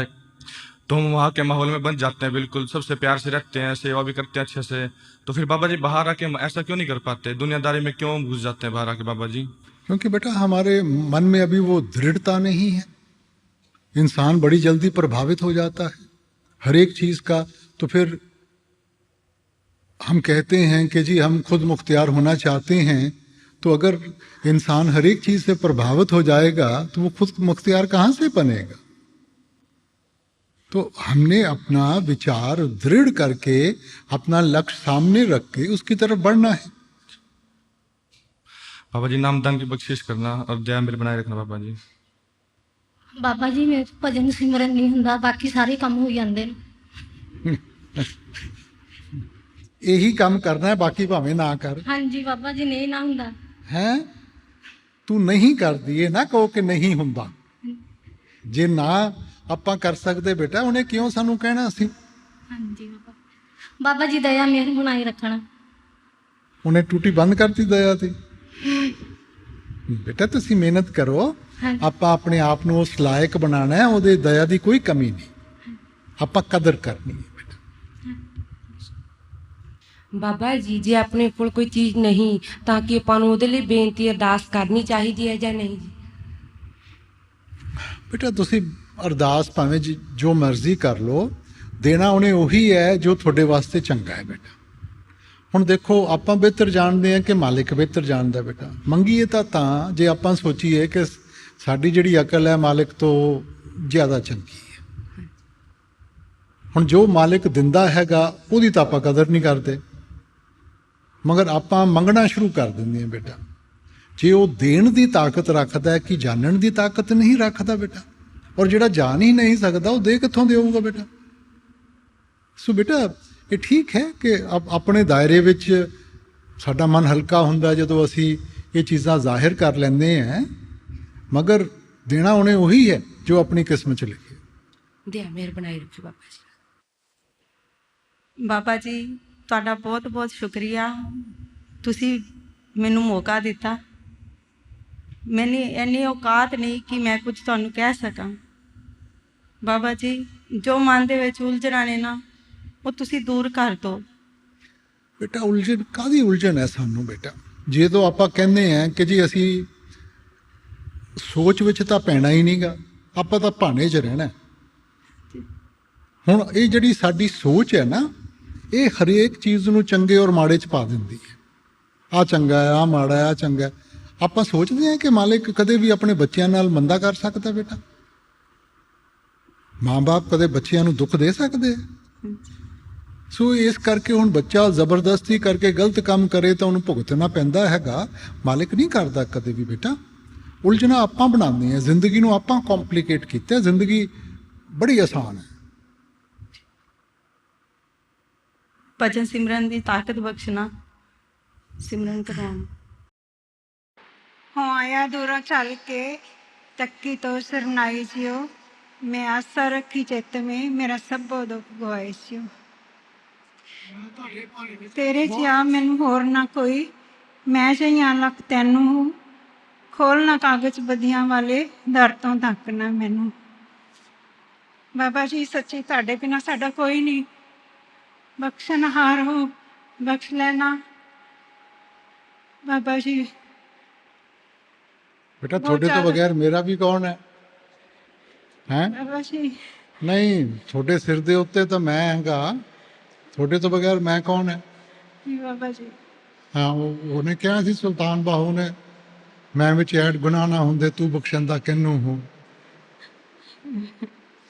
तो हम वहाँ के माहौल में बन जाते हैं, बिल्कुल सबसे प्यार से रखते हैं, सेवा भी करते हैं अच्छे से, तो फिर बाबा जी बाहर आके ऐसा क्यों नहीं कर पाते, दुनियादारी में क्यों घुस जाते हैं बाहर आके बाबा जी? क्योंकि बेटा हमारे मन में अभी वो दृढ़ता नहीं है। इंसान बड़ी जल्दी प्रभावित हो जाता है हर एक चीज़ का। तो फिर हम कहते हैं कि जी हम खुद मुख्तियार होना चाहते हैं, तो अगर इंसान हर एक चीज़ से प्रभावित हो जाएगा तो वो खुद मुख्तियार कहाँ से बनेगा? तो हमने अपना विचार दृढ़ करके अपना लक्ष्य सामने रख के उसकी तरफ बढ़ना है। बाबा जी नामदान की बख्शिश करना और दया मेरे बनाए रखना बाबा जी। बाबा जी मेरे भजन सिमरन नहीं हुंदा, बाकी सारे काम हो जाते हैं। यही काम करना है, बाकी भावें ना कर। हाँ जी बाबा जी नहीं ना हुंदा है, तू नहीं कर दिए ना कहो कि नहीं हुंदा। जे ना ਆਪਾਂ ਕਰ ਸਕਦੇ बेटा उन्हें क्यों ਸਾਨੂੰ ਕਹਿਣਾ ਸੀ। हाँ जी बाबा जी दया मेहर बनाई रखना। उन्हें टूटी बंद करती दया थी। बेटा ਤੁਸੀਂ ਮਿਹਨਤ ਕਰੋ, ਆਪਾਂ ਆਪਣੇ ਆਪ ਨੂੰ ਉਸ ਲਾਇਕ ਬਣਾਉਣਾ ਹੈ, ਉਹਦੇ ਦਇਆ ਦੀ ਕੋਈ ਕਮੀ ਨਹੀਂ, ਆਪਾਂ ਕਦਰ ਕਰਨੀ ਹੈ बेटा। ਬਾਬਾ ਜੀ ਜੇ ਆਪਣੇ ਕੋਲ ਕੋਈ ਚੀਜ਼ ਨਹੀਂ ਤਾਂ ਕਿ ਆਪਾਂ ਨੂੰ ਉਹਦੇ ਲਈ ਬੇਨਤੀ ਅਰਦਾਸ ਕਰਨੀ ਚਾਹੀਦੀ ਹੈ ਜਾਂ ਨਹੀਂ ਜੀ? ਬੇਟਾ ਤੁਸੀਂ ਅਰਦਾਸ ਭਾਵੇਂ ਜੋ ਮਰਜ਼ੀ ਕਰ ਲਓ, ਦੇਣਾ ਉਹਨੇ ਉਹੀ ਹੈ ਜੋ ਤੁਹਾਡੇ ਵਾਸਤੇ ਚੰਗਾ ਹੈ ਬੇਟਾ। ਹੁਣ ਦੇਖੋ, ਆਪਾਂ ਬਿਹਤਰ ਜਾਣਦੇ ਹਾਂ ਕਿ ਮਾਲਿਕ ਬਿਹਤਰ ਜਾਣਦਾ ਬੇਟਾ। ਮੰਗੀਏ ਤਾਂ ਜੇ ਆਪਾਂ ਸੋਚੀਏ ਕਿ ਸਾਡੀ ਜਿਹੜੀ ਅਕਲ ਹੈ ਮਾਲਿਕ ਤੋਂ ਜ਼ਿਆਦਾ ਚੰਗੀ ਹੈ। ਹੁਣ ਜੋ ਮਾਲਿਕ ਦਿੰਦਾ ਹੈਗਾ ਉਹਦੀ ਤਾਂ ਆਪਾਂ ਕਦਰ ਨਹੀਂ ਕਰਦੇ, ਮਗਰ ਆਪਾਂ ਮੰਗਣਾ ਸ਼ੁਰੂ ਕਰ ਦਿੰਦੇ ਹਾਂ ਬੇਟਾ। ਜੇ ਉਹ ਦੇਣ ਦੀ ਤਾਕਤ ਰੱਖਦਾ ਹੈ ਕਿ ਜਾਣਨ ਦੀ ਤਾਕਤ ਨਹੀਂ ਰੱਖਦਾ ਬੇਟਾ, ਔਰ ਜਿਹੜਾ ਜਾਣ ਹੀ ਨਹੀਂ ਸਕਦਾ ਉਹ ਦੇ ਕਿੱਥੋਂ ਦੇਊਗਾ ਬੇਟਾ। ਸੋ ਬੇਟਾ ਇਹ ਠੀਕ ਹੈ ਕਿ ਆਪਣੇ ਦਾਇਰੇ ਵਿੱਚ ਸਾਡਾ ਮਨ ਹਲਕਾ ਹੁੰਦਾ ਜਦੋਂ ਅਸੀਂ ਇਹ ਚੀਜ਼ਾਂ ਜ਼ਾਹਿਰ ਕਰ ਲੈਂਦੇ ਹਾਂ, ਮਗਰ ਦੇਣਾ ਉਹਨੇ ਉਹੀ ਹੈ ਜੋ ਆਪਣੀ ਕਿਸਮਤ 'ਚ ਲਿਖੇ। ਦਿਆ ਮੇਰ ਬਣਾਈ ਰੱਖੋ ਬਾਬਾ ਜੀ। ਬਾਬਾ ਜੀ ਤੁਹਾਡਾ ਬਹੁਤ ਬਹੁਤ ਸ਼ੁਕਰੀਆ, ਤੁਸੀਂ ਮੈਨੂੰ ਮੌਕਾ ਦਿੱਤਾ। ਮੈਨੇ ਇੰਨੀ ਔਕਾਤ ਨਹੀਂ ਕਿ ਮੈਂ ਕੁਝ ਤੁਹਾਨੂੰ ਕਹਿ ਸਕਾਂ। ਬਾਬਾ ਜੀ ਜੋ ਮਨ ਦੇ ਵਿੱਚ ਉਲਝਣਾਂ ਨੇ ਨਾ, ਉਹ ਤੁਸੀਂ ਦੂਰ ਕਰ ਦਿਓ। ਬੇਟਾ ਉਲਝਣ ਕਾਹਦੀ ਉਲਝਣ ਹੈ ਸਾਨੂੰ ਬੇਟਾ? ਜੇ ਤੋਂ ਆਪਾਂ ਕਹਿੰਦੇ ਹਾਂ ਕਿ ਜੀ ਅਸੀਂ ਸੋਚ ਵਿੱਚ ਤਾਂ ਪੈਣਾ ਹੀ ਨਹੀਂਗਾ, ਆਪਾਂ ਤਾਂ ਭਾਣੇ 'ਚ ਰਹਿਣਾ। ਹੁਣ ਇਹ ਜਿਹੜੀ ਸਾਡੀ ਸੋਚ ਹੈ ਨਾ, ਇਹ ਹਰੇਕ ਚੀਜ਼ ਨੂੰ ਚੰਗੇ ਔਰ ਮਾੜੇ 'ਚ ਪਾ ਦਿੰਦੀ ਹੈ। ਆਹ ਚੰਗਾ ਹੈ, ਆਹ ਮਾੜਾ ਹੈ, ਆਹ ਚੰਗਾ। ਆਪਾਂ ਸੋਚਦੇ ਹਾਂ ਕਿ ਮਾਲਿਕ ਕਦੇ ਵੀ ਆਪਣੇ ਬੱਚਿਆਂ ਨਾਲ ਮੰਦਾ ਕਰ ਸਕਦਾ ਬੇਟਾ? ਮਾਂ-ਬਾਪ ਕਦੇ ਬੱਚਿਆਂ ਨੂੰ ਦੁੱਖ ਦੇ ਸਕਦੇ ਆ? ਸੋ ਇਸ ਕਰਕੇ ਹੁਣ ਬੱਚਾ ਜ਼ਬਰਦਸਤੀ ਕਰਕੇ ਗਲਤ ਕੰਮ ਕਰੇ ਤਾਂ ਉਹਨੂੰ ਭੁਗਤਣਾ ਪੈਂਦਾ ਹੈਗਾ। ਮਾਲਿਕ ਨਹੀਂ ਕਰਦਾ ਕਦੇ ਵੀ ਬੇਟਾ। ਉਲਝਣਾ ਆਪਾਂ ਬਣਾਉਂਦੇ ਹਾਂ, ਜ਼ਿੰਦਗੀ ਨੂੰ ਆਪਾਂ ਕੰਪਲਿਕੇਟ ਕੀਤਾ। ਜ਼ਿੰਦਗੀ ਬੜੀ ਆਸਾਨ ਹੈ। ਭਜਨ ਸਿਮਰਨ ਦੀ ਤਾਕਤ ਬਖਸ਼ਣਾ, ਸਿਮਰਨ ਕਰਵਾਉਣਾ। ਹੋ ਆਇਆ ਦੂਰੋਂ ਚੱਲ ਕੇ ਤੱਕੀ ਤੋਂ ਸਰਨਾਈ ਜਿਓ, ਮੈਂ ਆਸਾ ਰੱਖੀ ਚਿੱਤ ਮੇ ਮੇਰਾ ਸਭੋ ਦੁੱਖ ਗਵਾਏ ਸਿਓ। ਤੇਰੇ ਜਿਹਾ ਮੈਨੂੰ ਹੋਰ ਨਾ ਕੋਈ, ਮੈਂ ਜਈਆਂ ਲੱਖ ਤੈਨੂੰ, ਖੋਲ੍ਹਣਾ ਕਾਗਜ਼ ਬਦੀਆਂ ਵਾਲੇ ਦਰ ਤੋਂ ਧੱਕਣਾ ਮੈਨੂੰ। ਬਾਬਾ ਜੀ ਸੱਚੀ ਤੁਹਾਡੇ ਬਿਨਾਂ ਸਾਡਾ ਕੋਈ ਨਹੀਂ, ਬਖਸ਼ਣਹਾਰ ਹੋ, ਬਖਸ਼ ਲੈਣਾ ਬਾਬਾ ਜੀ। ਬੇਟਾ ਤੁਹਾਡੇ ਤੋਂ ਬਗੈਰ ਮੇਰਾ ਵੀ ਕੌਣ ਹੈ? ਹੈਂ? ਬਾਬਾ ਜੀ ਨਹੀਂ, ਤੁਹਾਡੇ ਸਿਰ ਦੇ ਉੱਤੇ ਤਾਂ ਮੈਂ ਹੈਗਾ, ਤੁਹਾਡੇ ਤੋਂ ਬਗੈਰ ਮੈਂ ਕੌਣ ਹੈ? ਜੀ ਬਾਬਾ ਜੀ। ਹਾਂ, ਉਹਨੇ ਕਿਹਾ ਸੀ ਸੁਲਤਾਨ ਬਾਹੂ ਨੇ, ਮੈਂ ਵਿੱਚ ਐਡ ਗੁਨਾਹ ਨਾ ਹੁੰਦੇ ਤੂੰ ਬਖਸ਼ੰਦਾ ਕਿਹਨੂੰ ਹੋ।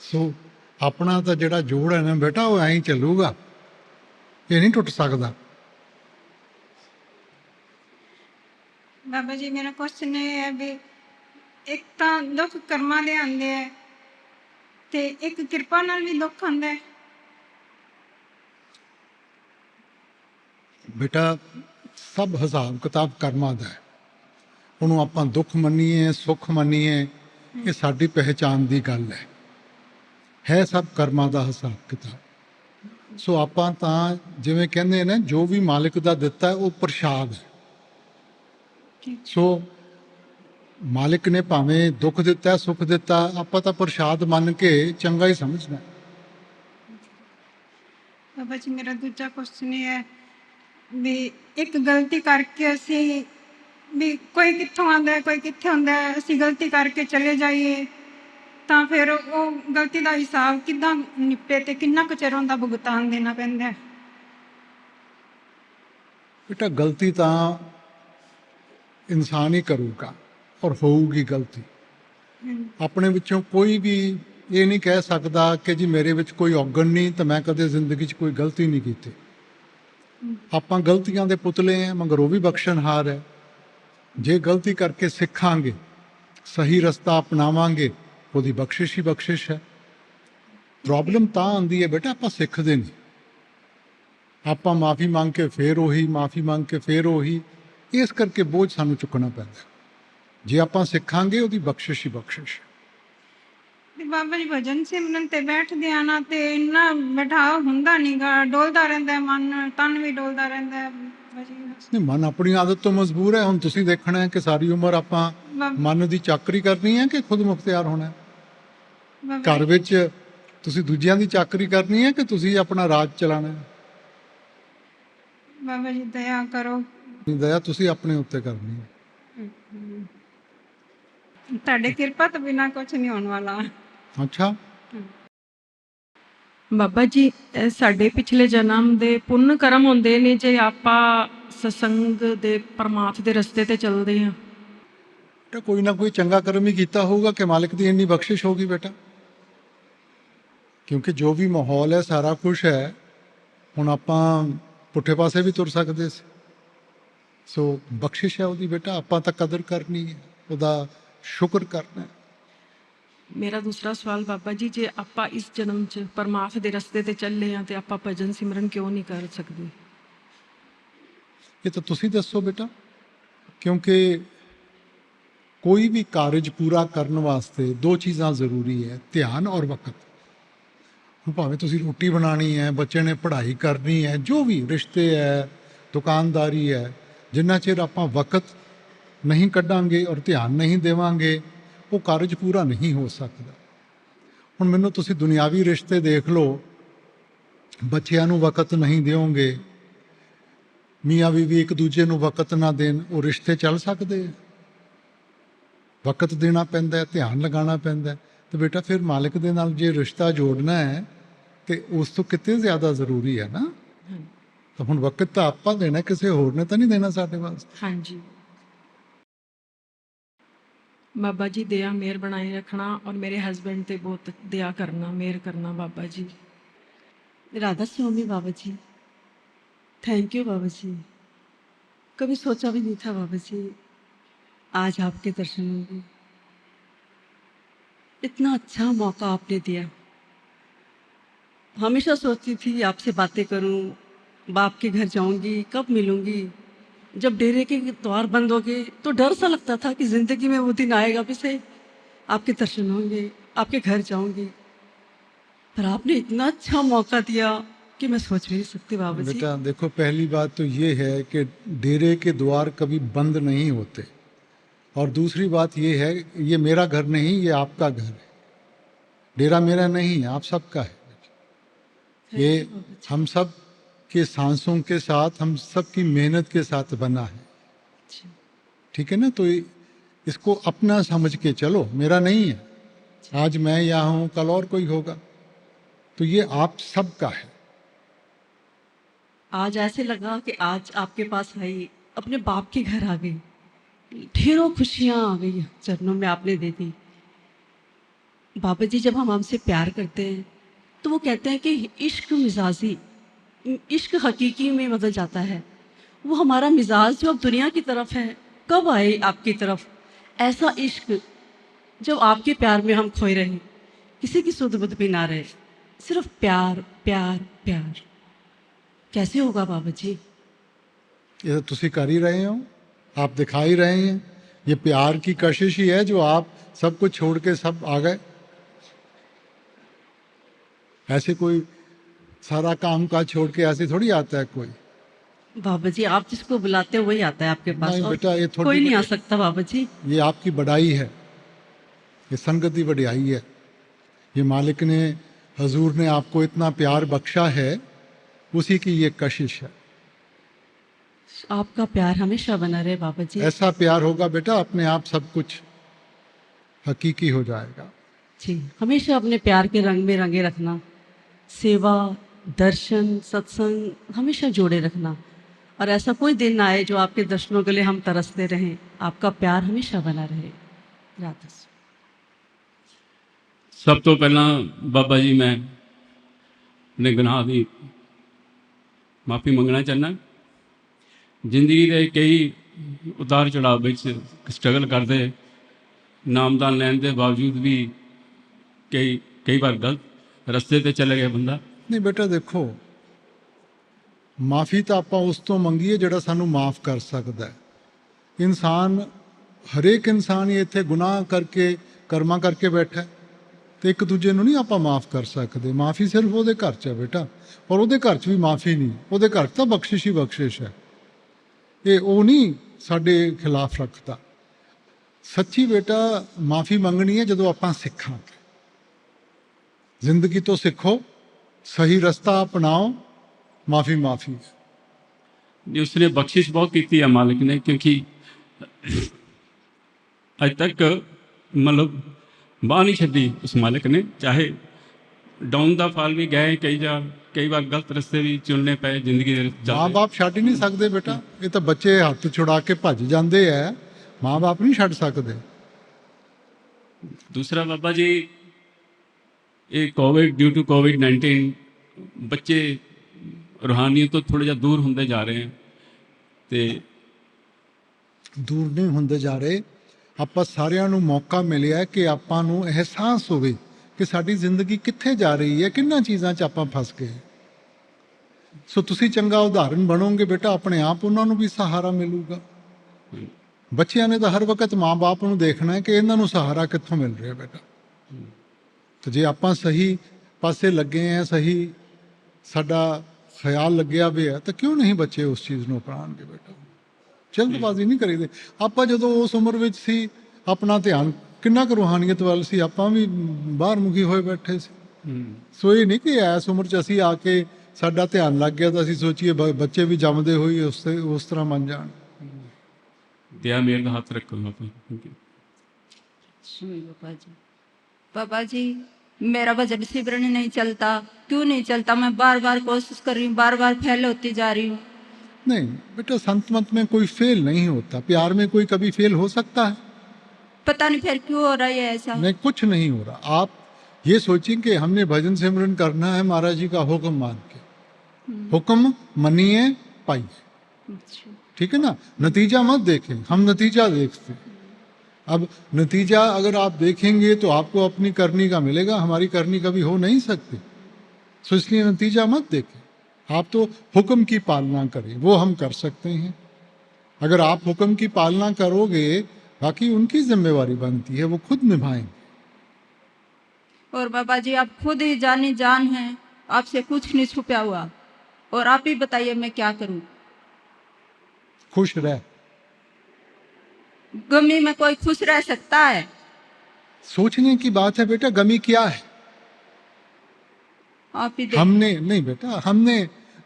ਸੋ ਆਪਣਾ ਤਾਂ ਜਿਹੜਾ ਜੋੜ ਹੈ ਨਾ ਬੇਟਾ, ਉਹ ਐਂ ਹੀ ਚੱਲੂਗਾ, ਇਹ ਨਹੀਂ ਟੁੱਟ ਸਕਦਾ। ਬਾਬਾ ਜੀ ਮੇਰਾ ਕੁਐਸਚਨ ਇਹ ਹੈ ਵੀ ਇੱਕ ਤਾਂ ਦੁੱਖ ਕਰਮਾਂ ਦੇ ਆਉਂਦੇ ਹੈ ਤੇ ਇੱਕ ਕਿਰਪਾ ਨਾਲ ਵੀ ਦੁੱਖ ਆਉਂਦਾ ਹੈ। ਬੇਟਾ ਸਭ ਹਿਸਾਬ ਕਿਤਾਬ ਕਰਮਾਂ ਦਾ ਹੈ। ਉਹਨੂੰ ਆਪਾਂ ਦੁੱਖ ਮੰਨੀਏ ਸੁੱਖ ਮੰਨੀਏ, ਇਹ ਸਾਡੀ ਪਹਿਚਾਣ ਦੀ ਗੱਲ ਹੈ ਸਭ ਕਰਮਾਂ ਦਾ ਹਿਸਾਬ ਕਿਤਾਬ। ਸੋ ਆਪਾਂ ਤਾਂ ਜਿਵੇਂ ਕਹਿੰਦੇ ਨੇ, ਜੋ ਵੀ ਮਾਲਿਕ ਦਾ ਦਿੱਤਾ ਉਹ ਪ੍ਰਸ਼ਾਦ ਹੈ। ਸੋ ਮਾਲਿਕ ਨੇ ਭਾਵੇਂ ਦੁੱਖ ਦਿੱਤਾ ਸੁੱਖ ਦਿੱਤਾ, ਆਪਾਂ ਤਾਂ ਪ੍ਰਸ਼ਾਦ ਮੰਨ ਕੇ ਚੰਗਾ ਹੀ ਸਮਝਣਾ। ਬਾਬਾ ਜੀ ਮੇਰਾ ਦੂਜਾ ਕੁਐਸਚਨ ਇਹ ਹੈ ਵੀ ਇੱਕ ਗਲਤੀ ਕਰਕੇ ਅਸੀਂ ਵੀ ਕੋਈ ਕਿੱਥੋਂ ਆਉਂਦਾ ਕੋਈ ਕਿੱਥੇ ਆਉਂਦਾ, ਅਸੀਂ ਗਲਤੀ ਕਰਕੇ ਚਲੇ ਜਾਈਏ ਤਾਂ ਫਿਰ ਉਹ ਗਲਤੀ ਦਾ ਹਿਸਾਬ ਕਿੱਦਾਂ ਨਿਪਟੇ ਤੇ ਕਿੰਨਾ ਕੁ ਚਿਰ ਉਹਦਾ ਭੁਗਤਾਨ ਦੇਣਾ ਪੈਂਦਾ? ਬੇਟਾ ਗਲਤੀ ਤਾਂ ਇਨਸਾਨ ਹੀ ਕਰੂਗਾ ਔਰ ਹੋਊਗੀ ਗਲਤੀ। ਆਪਣੇ ਵਿੱਚੋਂ ਕੋਈ ਵੀ ਇਹ ਨਹੀਂ ਕਹਿ ਸਕਦਾ ਕਿ ਜੀ ਮੇਰੇ ਵਿੱਚ ਕੋਈ ਔਗਣ ਨਹੀਂ ਤਾਂ ਮੈਂ ਕਦੇ ਜ਼ਿੰਦਗੀ 'ਚ ਕੋਈ ਗਲਤੀ ਨਹੀਂ ਕੀਤੀ। ਆਪਾਂ ਗਲਤੀਆਂ ਦੇ ਪੁਤਲੇ ਹਾਂ, ਮਗਰ ਉਹ ਵੀ ਬਖਸ਼ਣਹਾਰ ਹੈ। ਜੇ ਗਲਤੀ ਕਰਕੇ ਸਿੱਖਾਂਗੇ, ਸਹੀ ਰਸਤਾ ਅਪਣਾਵਾਂਗੇ, ਉਹਦੀ ਬਖਸ਼ਿਸ਼ ਹੀ ਬਖਸ਼ਿਸ਼ ਹੈ। ਪ੍ਰੋਬਲਮ ਤਾਂ ਆਉਂਦੀ ਹੈ ਬੇਟਾ, ਆਪਾਂ ਸਿੱਖਦੇ ਨਹੀਂ। ਆਪਾਂ ਮਾਫੀ ਮੰਗ ਕੇ ਫੇਰ ਉਹੀ, ਮਾਫੀ ਮੰਗ ਕੇ ਫੇਰ ਉਹੀ, ਇਸ ਕਰਕੇ ਬੋਝ ਸਾਨੂੰ ਚੁੱਕਣਾ ਪੈਂਦਾ। ਜੇ ਆਪਾਂ ਸਿੱਖਾਂਗੇ, ਉਹਦੀ ਬਖਸ਼ਿਸ਼ ਹੀ ਬਖਸ਼ਿਸ਼। ਬਾਬਾ ਜੀ ਭਜਨ ਸਿਮਰਨ ਤੇ ਬੈਠਦੇ ਆ ਨਾ ਤੇ ਇੰਨਾ ਬਿਠਾਓ ਹੁੰਦਾ ਨਹੀਂਗਾ, ਡੋਲਦਾ ਰਹਿੰਦਾ ਮਨ, ਤਨ ਵੀ ਡੋਲਦਾ ਰਹਿੰਦਾ। ਨਹੀਂ, ਮਨ ਆਪਣੀ ਆਦਤ ਤੋਂ ਮਜਬੂਰ ਹੈ। ਹੁਣ ਤੁਸੀਂ ਦੇਖਣਾ ਹੈ ਕਿ ਸਾਰੀ ਉਮਰ ਆਪਾਂ ਮਨ ਦੀ ਚਾਕਰੀ ਕਰਨੀ ਹੈ ਕਿ ਖੁਦ ਮੁਖਤਿਆਰ ਹੋਣਾ? ਘਰ ਵਿੱਚ ਤੁਸੀਂ ਦੂਜਿਆਂ ਦੀ ਚਾਕਰੀ ਕਰਨੀ ਹੈ ਕਿ ਤੁਸੀਂ ਆਪਣਾ ਰਾਜ ਚਲਾਉਣਾ ਹੈ? ਬਾਬਾ ਜੀ ਦਇਆ ਕਰੋ। ਦਇਆ ਤੁਸੀਂ ਆਪਣੇ ਉੱਤੇ ਕਰਨੀ ਹੈ। ਤੁਹਾਡੇ ਕਿਰਪਾ ਤੋਂ ਬਿਨਾਂ ਕੁਝ ਨਹੀਂ ਹੋਣ ਵਾਲਾ। ਅੱਛਾ, ਬਾਬਾ ਜੀ ਇਹ ਸਾਡੇ ਪਿਛਲੇ ਜਨਮ ਦੇ ਪੁੰਨ ਕਰਮ ਹੁੰਦੇ ਨੇ ਜੇ ਆਪਾਂ ਸਤਸੰਗ ਦੇ ਪਰਮਾਰਥ ਦੇ ਰਸਤੇ ਤੇ ਚੱਲਦੇ ਹਾਂ। ਬੇਟਾ ਕੋਈ ਨਾ ਕੋਈ ਚੰਗਾ ਕਰਮ ਹੀ ਕੀਤਾ ਹੋਊਗਾ ਕਿ ਮਾਲਿਕ ਦੀ ਇੰਨੀ ਬਖਸ਼ਿਸ਼ ਹੋਗੀ ਬੇਟਾ। ਕਿਉਂਕਿ ਜੋ ਵੀ ਮਾਹੌਲ ਹੈ ਸਾਰਾ ਕੁਛ ਹੈ, ਹੁਣ ਆਪਾਂ ਪੁੱਠੇ ਪਾਸੇ ਵੀ ਤੁਰ ਸਕਦੇ ਸੀ। ਸੋ ਬਖਸ਼ਿਸ਼ ਹੈ ਉਹਦੀ ਬੇਟਾ, ਆਪਾਂ ਤਾਂ ਕਦਰ ਕਰਨੀ ਹੈ, ਉਹਦਾ ਸ਼ੁਕਰ ਕਰਨਾ ਹੈ। ਮੇਰਾ ਦੂਸਰਾ ਸਵਾਲ ਬਾਬਾ ਜੀ, ਜੇ ਆਪਾਂ ਇਸ ਜਨਮ 'ਚ ਪਰਮਾਰਥ ਦੇ ਰਸਤੇ ਤੇ ਚੱਲੇ ਹਾਂ ਤੇ ਆਪਾਂ ਭਜਨ ਸਿਮਰਨ ਕਿਉਂ ਨਹੀਂ ਕਰ ਸਕਦੇ? ਇਹ ਤਾਂ ਤੁਸੀਂ ਦੱਸੋ ਬੇਟਾ, ਕਿਉਂਕਿ ਕੋਈ ਵੀ ਕਾਰਜ ਪੂਰਾ ਕਰਨ ਵਾਸਤੇ ਦੋ ਚੀਜ਼ਾਂ ਜ਼ਰੂਰੀ ਹੈ, ਧਿਆਨ ਔਰ ਵਕਤ। ਹੁਣ ਭਾਵੇਂ ਤੁਸੀਂ ਰੋਟੀ ਬਣਾਉਣੀ ਹੈ, ਬੱਚੇ ਨੇ ਪੜ੍ਹਾਈ ਕਰਨੀ ਹੈ, ਜੋ ਵੀ ਰਿਸ਼ਤੇ ਹੈ, ਦੁਕਾਨਦਾਰੀ ਹੈ, ਜਿੰਨਾ ਚਿਰ ਆਪਾਂ ਵਕਤ ਨਹੀਂ ਕੱਢਾਂਗੇ ਔਰ ਧਿਆਨ ਨਹੀਂ ਦੇਵਾਂਗੇ ਉਹ ਕਾਰਜ ਪੂਰਾ ਨਹੀਂ ਹੋ ਸਕਦਾ। ਹੁਣ ਮੈਨੂੰ ਤੁਸੀਂ ਦੁਨਿਆਵੀ ਰਿਸ਼ਤੇ ਦੇਖ ਲਓ, ਬੱਚਿਆਂ ਨੂੰ ਵਕਤ ਨਹੀਂ ਦਿਓਗੇ, ਮੀਆਂ ਬੀਵੀ ਇੱਕ ਦੂਜੇ ਨੂੰ ਵਕਤ ਨਾ ਦੇਣ, ਉਹ ਰਿਸ਼ਤੇ ਚੱਲ ਸਕਦੇ ਆ? ਵਕਤ ਦੇਣਾ ਪੈਂਦਾ ਹੈ, ਧਿਆਨ ਲਗਾਉਣਾ ਪੈਂਦਾ ਹੈ। ਤੇ ਬੇਟਾ ਫਿਰ ਮਾਲਿਕ ਦੇ ਨਾਲ ਜੇ ਰਿਸ਼ਤਾ ਜੋੜਨਾ ਹੈ ਤੇ ਉਸ ਤੋਂ ਕਿਤੇ ਜ਼ਿਆਦਾ ਜ਼ਰੂਰੀ ਹੈ ਨਾ। ਤਾਂ ਹੁਣ ਵਕਤ ਤਾਂ ਆਪਾਂ ਦੇਣਾ, ਕਿਸੇ ਹੋਰ ਨੇ ਤਾਂ ਨਹੀਂ ਦੇਣਾ ਸਾਡੇ ਵਾਸਤੇ। ਹਾਂਜੀ ਬਾਬਾ ਜੀ, ਦਇਆ ਮਿਹਰ ਬਣਾਏ ਰੱਖਣਾ और मेरे हस्बैंड पे बहुत दया करना, मेहर करना बाबा जी। राधा स्वामी बाबा जी, थैंक यू बाबा जी। कभी सोचा भी नहीं था बाबा जी आज आपके दर्शन होंगे। इतना अच्छा मौका आपने दिया। हमेशा सोचती थी आपसे बातें करूं, बाप के घर जाऊंगी, कब मिलूंगी। जब डेरे के द्वार बंद हो गए तो डर सा लगता था कि ज़िंदगी में वो दिन आएगा भी से आपके दर्शन होंगे, आपके घर जाऊंगी। पर आपने इतना अच्छा मौका दिया कि मैं सोच भी नहीं सकती बाबा जी। बेटा देखो, पहली बात तो ये है कि डेरे के द्वार कभी बंद नहीं होते, और दूसरी बात ये है, ये मेरा घर नहीं, ये आपका घर है। डेरा मेरा नहीं है, आप सबका है। ये हम सब के सांसों के साथ, हम सब की मेहनत के साथ बना है, ठीक है ना। तो इसको अपना समझ के चलो, मेरा नहीं है। आज मैं यहाँ हूँ, कल और कोई होगा, तो ये आप सबका है। आज ऐसे लगा कि आज आपके पास आई, अपने बाप के घर आ गई, ढेरों खुशियाँ आ गई चरणों में आपने दे दी। बाबा जी जब हम हमसे प्यार करते हैं तो वो कहते हैं कि इश्क मिजाजी, इश्क हकीकी में बदल जाता है। वो हमारा मिजाज जो अब दुनिया की तरफ है, कब आए आपकी तरफ ऐसा इश्क जब आपके प्यार में हम खोए रहे, किसी की सुध बुध भी ना रहे, सिर्फ प्यार प्यार प्यार। कैसे होगा बाबा जी? ये तो तुसी कर ही रहे हो, आप दिखा ही रहे हैं। ये प्यार की कशिश ही है जो आप सब कुछ छोड़ के सब आ गए। ऐसे कोई सारा काम काज छोड़ के ऐसे थोड़ी आता है कोई। बाबा जी आप जिसको बुलाते हो वही आता है आपके पास। नहीं और बेटा, ये थोड़ी कोई नहीं आ सकता बाबा जी। ये आपकी बढ़ाई है, ये संगत की बढ़ाई है। ये मालिक ने, हजूर ने आपको इतना प्यार बख्शा है, उसी की ये कशिश है। आपका प्यार हमेशा बना रहे बाबा जी। ऐसा प्यार होगा बेटा, अपने आप सब कुछ हकीकी हो जाएगा। जी हमेशा अपने प्यार के रंग में रंगे रखना, सेवा दर्शन सत्संग हमेशा जोड़े रखना, और ऐसा कोई दिन ना आए जो आपके दर्शनों के लिए हम तरसते रहें। आपका प्यार हमेशा बना रहे। राधा। सब तो पहला बाबा जी मैं अपने गुनाह की माफ़ी मंगना चाहना। जिंदगी के कई उतार चढ़ाव स्ट्रगल करते, नामदान लैन के बावजूद भी कई बार गलत रस्ते ते चले गया बंदा। नहीं बेटा देखो, माफ़ी तो आप उस तो मंगीए जिहड़ा सानू माफ़ कर सकता है। इंसान, हरेक इंसान ही इत्थे गुनाह करके कर्मा करके बैठा है, तो एक दूजे नूं नहीं आप माफ़ कर सकते। माफ़ी सिर्फ वो घर च है बेटा, और वो घर च भी माफ़ी नहीं, वो घर तो बख्शिश ही बख्शिश है। ये वो नहीं साडे खिलाफ रखता। सच्ची बेटा माफ़ी मंगनी है जो आप सिखां। जिंदगी तो सीखो, सही रास्ता अपनाओ, माफ़ी माफ़ी है। जी उसने बख्शिश बहुत की है मालिक ने, क्योंकि अज तक मतलब बाह नहीं छड़ी उस मालिक ने। चाहे डाउन द फॉल भी गए कई बार गलत रस्ते भी चुनने पे जिंदगी दे माँ बाप छੱਡ ही नहीं सकते बेटा, ये तो बच्चे हੱਥ छुड़ा के भज जाते हैं, माँ बाप नहीं छੱਡ सकते। दूसरा बाबा जी, ये कोविड ड्यू टू कोविड-19 बच्चे रूहानियत तो थोड़ा जिहा दूर होंदे जा रहे हैं। तो दूर नहीं होंदे जा रहे, ਆਪਾਂ ਸਾਰਿਆਂ ਨੂੰ ਮੌਕਾ ਮਿਲਿਆ ਕਿ ਆਪਾਂ ਨੂੰ ਅਹਿਸਾਸ ਹੋਵੇ ਕਿ ਸਾਡੀ ਜ਼ਿੰਦਗੀ ਕਿੱਥੇ ਜਾ ਰਹੀ ਹੈ, ਕਿੰਨਾਂ ਚੀਜ਼ਾਂ 'ਚ ਆਪਾਂ ਫਸ ਗਏ। ਸੋ ਤੁਸੀਂ ਚੰਗਾ ਉਦਾਹਰਨ ਬਣੋਗੇ ਬੇਟਾ, ਆਪਣੇ ਆਪ ਉਹਨਾਂ ਨੂੰ ਵੀ ਸਹਾਰਾ ਮਿਲੂਗਾ। ਬੱਚਿਆਂ ਨੇ ਤਾਂ ਹਰ ਵਕਤ ਮਾਂ-ਬਾਪ ਨੂੰ ਦੇਖਣਾ ਹੈ ਕਿ ਇਹਨਾਂ ਨੂੰ ਸਹਾਰਾ ਕਿੱਥੋਂ ਮਿਲ ਰਿਹਾ ਬੇਟਾ। ਤੇ ਜੇ ਆਪਾਂ ਸਹੀ ਪਾਸੇ ਲੱਗੇ ਆ, ਸਹੀ ਸਾਡਾ ਖਿਆਲ ਲੱਗਿਆ ਵੀ ਹੈ, ਤਾਂ ਕਿਉਂ ਨਹੀਂ ਬੱਚੇ ਉਸ ਚੀਜ਼ ਨੂੰ ਅਪਣਾਉਣਗੇ ਬੇਟਾ। ਜਲਦਬਾਜ਼ੀ ਨਹੀਂ ਕਰੀਦੇ। ਆਪਾਂ ਜਦੋਂ ਉਸ ਉਮਰ ਵਿੱਚ ਸੀ, ਆਪਣਾ ਧਿਆਨ ਕਿੰਨਾ ਕੁ ਰੂਹਾਨੀਅਤ ਵੱਲ ਸੀ, ਆਪਾਂ ਵੀ ਬਾਹਰ ਮੁਖੀ ਹੋਏ ਬੈਠੇ ਸੀ। ਸੋ ਇਹ ਨਹੀਂ ਕਿ ਇਸ ਉਮਰ 'ਚ ਅਸੀਂ ਆ ਕੇ ਸਾਡਾ ਧਿਆਨ ਲੱਗ ਗਿਆ ਤਾਂ ਅਸੀਂ ਸੋਚੀਏ ਬੱਚੇ ਵੀ ਜੰਮਦੇ ਹੋਈ ਉਸ ਤਰ੍ਹਾਂ ਬਣ ਜਾਣ। दया मेरे का हाथ रखो बाबा। बाबा जी मेरा भजन सिमरन नहीं चलता, क्यों नहीं चलता? मैं बार बार कोशिश कर रही हूँ, बार बार फेल होती जा रही हूँ। नहीं बेटा, संत मत में कोई फेल नहीं होता, प्यार में कोई कभी फेल हो सकता है? पता नहीं फिर क्यों हो रहा है ऐसा। नहीं, कुछ नहीं हो रहा। आप ये सोचिए कि हमने भजन सिमरन करना है महाराज जी का हुक्म मान के, हुक्म मनिए पाइए, ठीक है ना। नतीजा मत देखें, हम नतीजा देखते हैं। अब नतीजा अगर आप देखेंगे तो आपको अपनी करनी का मिलेगा, हमारी करनी कभी हो नहीं सकती। सो इसलिए नतीजा मत देखें, आप तो हुक्म की पालना करें, वो हम कर सकते हैं। अगर आप हुक्म की पालना करोगे, बाकी उनकी जिम्मेवारी बनती है, वो खुद निभाएंगे। और बाबा जी आप खुद ही जानी जान हैं, आपसे कुछ नहीं छुपा हुआ, और आप ही बताइए मैं क्या करूं। खुश रह। गमी में कोई खुश रह सकता है? सोचने की बात है बेटा, गमी क्या है? आप ही हमने नहीं बेटा, हमने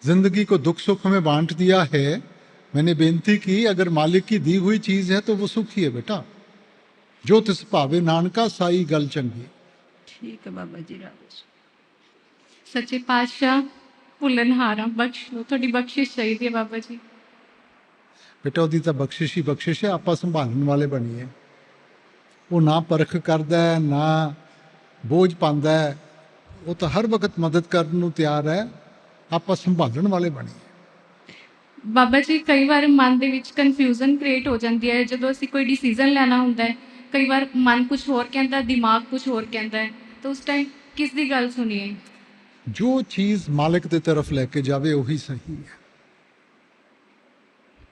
जिंदगी को दुख सुख में बांट दिया है। मैंने बेनती की, अगर मालिक की दी हुई चीज है तो वो सुख ही है बेटा। जो तिस भावे नानका साई गल चंगी। ठीक है बाबा जी, राधे। सच्चे पातशाह भुलनहारा बख्श लो, थोड़ी बख्शिश चाहिए बाबा जी। बेटा ਉਹਦੀ ਤਾਂ ਬਖਸ਼ਿਸ਼ ਹੀ ਬਖਸ਼ਿਸ਼ ਹੈ, ਆਪਾਂ ਸੰਭਾਲਣ ਵਾਲੇ ਬਣੀਏ। ਉਹ ਨਾ ਪਰਖ ਕਰਦਾ ਹੈ, ਨਾ ਬੋਝ ਪਾਉਂਦਾ ਹੈ, ਉਹ ਤਾਂ ਹਰ ਵਕਤ ਮਦਦ ਕਰਨ ਨੂੰ ਤਿਆਰ ਹੈ। ਆਪਾਂ ਸੰਭਾਲਣ ਵਾਲੇ ਬਣੀਏ। ਬਾਬਾ ਜੀ ਕਈ ਵਾਰ ਮਨ ਦੇ ਵਿੱਚ ਕਨਫਿਊਜ਼ਨ ਕ੍ਰੀਏਟ ਹੋ ਜਾਂਦੀ ਹੈ ਜਦੋਂ ਅਸੀਂ ਕੋਈ ਡਿਸੀਜਨ ਲੈਣਾ ਹੁੰਦਾ ਹੈ। ਕਈ ਵਾਰ ਮਨ ਕੁਝ ਹੋਰ ਕਹਿੰਦਾ, ਦਿਮਾਗ ਕੁਝ ਹੋਰ ਕਹਿੰਦਾ ਹੈ, ਤਾਂ ਉਸ ਟਾਈਮ ਕਿਸ ਦੀ ਗੱਲ ਸੁਣੀਏ? ਜੋ ਚੀਜ਼ ਮਾਲਕ ਦੀ ਤਰਫ ਲੈ ਕੇ ਜਾਵੇ ਉਹੀ ਸਹੀ ਹੈ।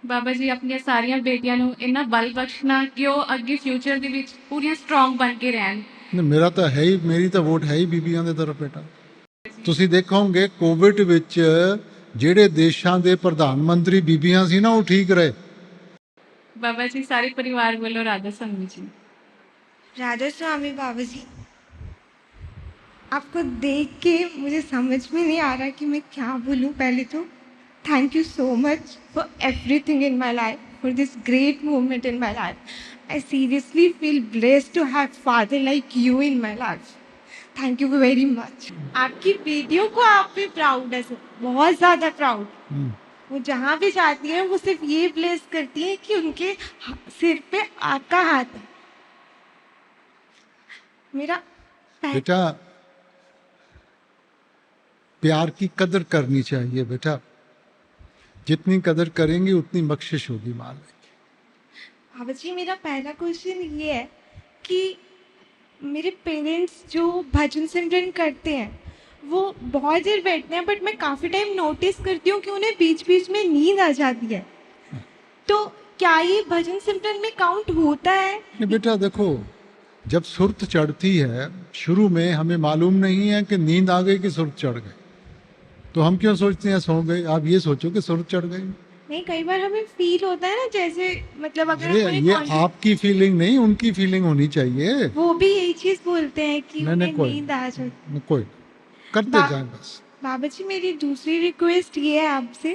ਬਾਬਾ ਜੀ ਆਪਣੀਆਂ ਸਾਰੀਆਂ ਬੇਟੀਆਂ ਨੂੰ ਇੰਨਾ ਬਲ ਬਖਸ਼ਣਾ ਕਿ ਉਹ ਅੱਗੇ ਫਿਊਚਰ ਦੇ ਵਿੱਚ ਪੂਰੀਆਂ ਸਟਰੋਂਗ ਬਣ ਕੇ ਰਹਿਣ। ਮੇਰਾ ਤਾਂ ਹੈ ਹੀ, ਮੇਰੀ ਤਾਂ ਵੋਟ ਹੈ ਹੀ ਬੀਬੀਆਂ ਦੇ ਤਰਫ ਬੇਟਾ। ਤੁਸੀਂ ਦੇਖੋਗੇ ਕੋਵਿਡ ਵਿੱਚ ਜਿਹੜੇ ਦੇਸ਼ਾਂ ਦੇ ਪ੍ਰਧਾਨ ਮੰਤਰੀ ਬੀਬੀਆਂ ਸੀ ਨਾ, ਉਹ ਠੀਕ ਰਹੇ। बाबा जी सारे परिवार बोलो राधा स्वामी जी। राधा स्वामी बाबा जी, आपको देख के मुझे समझ में नहीं आ रहा कि मैं क्या बोलूँ। पहले तो thank you so much for everything in my life, for this great moment in my life. I seriously feel blessed to have father like you in my life. Thank you very much. आपकी बेटियों को आप पे प्राउड है सर, बहुत ज़्यादा प्राउड। वो जहाँ भी जाती है वो सिर्फ ये ब्लेस करती है कि उनके सिर पे आपका हाथ है। मेरा बेटा प्यार की कदर करनी चाहिए बेटा, जितनी कदर करेंगे उतनी बख्शिश होगी मालिक। बाबा जी मेरा पहला क्वेश्चन ये है कि मेरे पेरेंट्स जो भजन सिमरन करते हैं वो बहुत देर बैठते हैं, बट मैं काफ़ी टाइम नोटिस करती हूँ कि उन्हें बीच बीच में नींद आ जाती है। तो क्या ये भजन सिमरन में काउंट होता है? नहीं बेटा देखो, जब सुरत चढ़ती है शुरू में हमें मालूम नहीं है कि नींद आ गई कि सुरत चढ़ गई, तो हम क्यों सोचते हैं सो गए। आप ये सोचो कि सुरत चढ़ गई। नहीं, कई बार हमें फील होता है ना, जैसे मतलब अगर ये आपकी फीलिंग नहीं, उनकी फीलिंग होनी चाहिए। वो भी यही चीज बोलते हैं कि नहीं, उन्हें कोई नींद आ जाती। कोई करते जाए बस। बाबा जी मेरी दूसरी रिक्वेस्ट ये है आपसे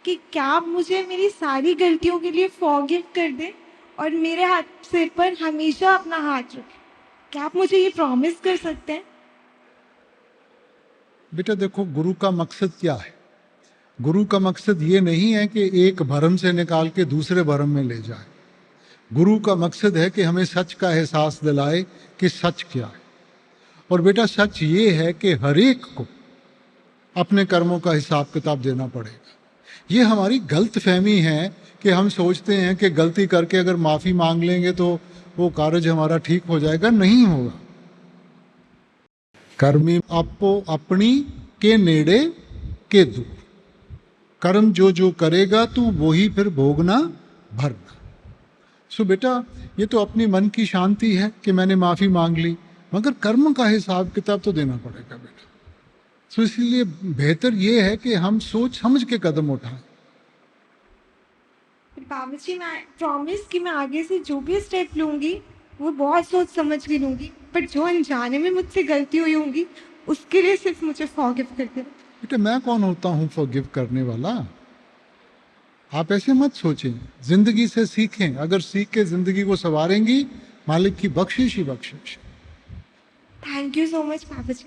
कि क्या आप मुझे मेरी सारी गलतियों के लिए फॉरगिव कर दें और मेरे हाथ सिर पर हमेशा अपना हाथ रखें। क्या आप मुझे ये प्रॉमिस कर सकते हैं? बेटा देखो, गुरु का मकसद क्या है? गुरु का मकसद ये नहीं है कि एक भरम से निकाल के दूसरे भरम में ले जाए। गुरु का मकसद है कि हमें सच का एहसास दिलाए कि सच क्या है। और बेटा सच ये है कि हर एक को अपने कर्मों का हिसाब किताब देना पड़ेगा। ये हमारी गलत फहमी है कि हम सोचते हैं कि गलती करके अगर माफ़ी मांग लेंगे तो वो कार्य हमारा ठीक हो जाएगा। नहीं होगा। कर्मी आपो अपनी के नेड़े के दूर, कर्म जो जो करेगा तू वही फिर भोगना भरना। सो बेटा ये तो अपनी मन की शांति है कि मैंने माफ़ी मांग ली, मगर कर्म का हिसाब किताब तो देना पड़ेगा बेटा। सो इसलिए बेहतर ये है कि हम सोच समझ के कदम उठाएं। बाबा जी, मैं प्रॉमिस कि मैं आगे से जो भी स्टेप लूँगी वो बहुत सोच समझ के लूँगी, पर जो अनजाने में मुझसे गलती हुई होंगी उसके लिए सिर्फ मुझे फॉरगिव कर देना। बेटा मैं कौन होता हूँ फॉरगिव करने वाला? आप ऐसे मत सोचें, जिंदगी से सीखें। अगर सीख के जिंदगी को संवारेंगी, मालिक की बख्शिश ही बख्शिश। थैंक यू सो मच बाबा जी।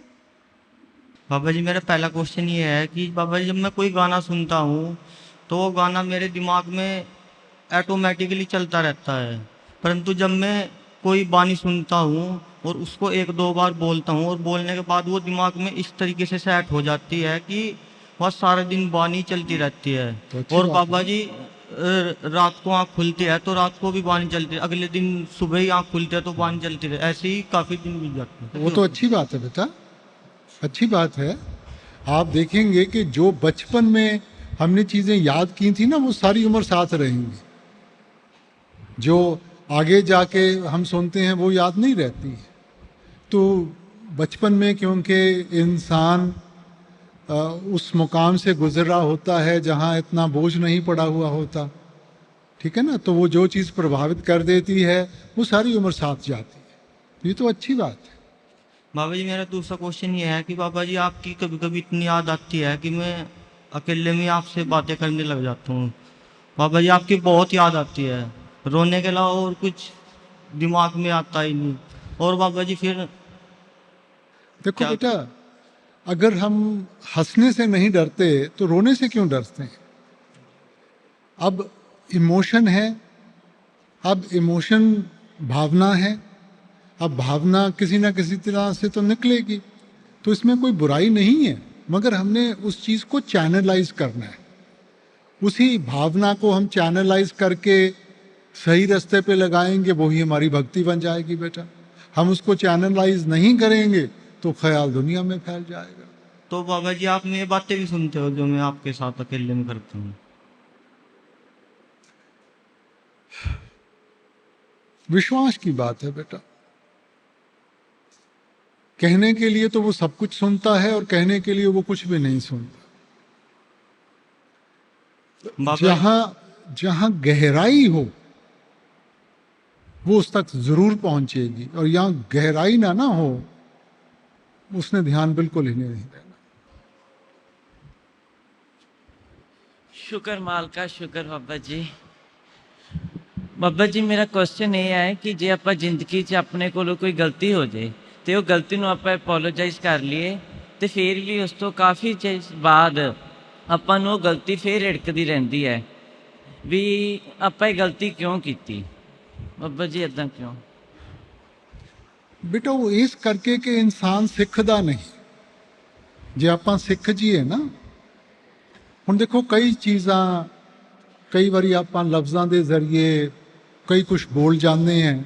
बाबा जी मेरा पहला क्वेश्चन ये है कि बाबा जी जब मैं कोई गाना सुनता हूँ तो वो गाना मेरे दिमाग में ऑटोमेटिकली चलता रहता है, परंतु जब मैं कोई बानी सुनता हूँ और उसको एक दो बार बोलता हूँ और बोलने के बाद वो दिमाग में इस तरीके से सेट हो जाती है कि वह सारा दिन बानी चलती रहती है। तो और बाबा जी रात को आँख खुलती है तो रात को भी बानी चलती है, अगले दिन सुबह ही आँख खुलती है तो बानी चलती है, ऐसे ही काफ़ी दिन बीत जाते हैं। वो तो अच्छी बात है बेटा, अच्छी बात है। आप देखेंगे कि जो बचपन में हमने चीज़ें याद की थी ना, वो सारी उम्र साथ रहेंगी। जो आगे जाके हम सुनते हैं वो याद नहीं रहती है। तो बचपन में क्योंकि इंसान उस मुकाम से गुजर रहा होता है जहाँ इतना बोझ नहीं पड़ा हुआ होता, ठीक है ना, तो वो जो चीज़ प्रभावित कर देती है वो सारी उम्र साथ जाती है। ये तो अच्छी बात है। बाबा जी मेरा दूसरा क्वेश्चन ये है कि बाबा जी आपकी कभी कभी इतनी याद आती है कि मैं अकेले में आपसे बातें करने लग जाता हूँ। बाबा जी आपकी बहुत याद आती है, रोने के अलावा और कुछ दिमाग में आता ही नहीं। और बाबा जी फिर देखो बेटा, अगर हम हंसने से नहीं डरते तो रोने से क्यों डरते हैं? अब इमोशन है, अब इमोशन भावना है, अब भावना किसी ना किसी तरह से तो निकलेगी, तो इसमें कोई बुराई नहीं है, मगर हमने उस चीज़ को चैनलाइज करना है। उसी भावना को हम चैनलाइज करके सही रास्ते पे लगाएंगे, वही हमारी भक्ति बन जाएगी बेटा। हम उसको चैनलाइज नहीं करेंगे तो ख्याल दुनिया में फैल जाएगा। तो बाबा जी आप मेरी बातें भी सुनते हो जो मैं आपके साथ अकेले में करता हूँ? विश्वास की बात है बेटा। कहने के लिए तो वो सब कुछ सुनता है और कहने के लिए वो कुछ भी नहीं सुनता। जहां गहराई हो वो उस तक जरूर पहुंचेगी, और यहाँ गहराई ना हो उसने ध्यान बिल्कुल ही नहीं देना। शुक्र माल का शुक्र बाबा जी। बाबा जी मेरा क्वेश्चन ये है कि जे ਆਪਾਂ ਜ਼ਿੰਦਗੀ 'ਚ ਆਪਣੇ ਕੋਲੋਂ ਕੋਈ ਗਲਤੀ ਹੋ ਜੇ ਤੇ ਉਹ ਗਲਤੀ ਨੂੰ ਆਪਾਂ ਅਪੋਲੋਜਾਈਜ਼ ਕਰ ਲਈਏ ਤੇ ਫਿਰ ਵੀ ਉਸ ਤੋਂ ਕਾਫੀ ਚਿਰ ਬਾਅਦ ਆਪਾਂ ਨੂੰ ਉਹ ਗਲਤੀ ਫਿਰ ਹਿੜਕਦੀ ਰਹਿੰਦੀ ਹੈ ਵੀ ਆਪਾਂ ਇਹ ਗਲਤੀ ਕਿਉਂ ਕੀਤੀ। ਬਾਬਾ ਜੀ ਇਦਾਂ ਕਿਉਂ? बेटा वो इस करके कि इंसान सिखदा नहीं। जे ਆਪਾਂ ਸਿੱਖ ਜੀਏ ਨਾ, ਹੁਣ ਦੇਖੋ ਕਈ ਚੀਜ਼ਾਂ ਕਈ ਵਾਰੀ ਆਪਾਂ ਲਫ਼ਜ਼ਾਂ ਦੇ ਜ਼ਰੀਏ ਕਈ ਕੁਝ ਬੋਲ ਜਾਂਦੇ हैं।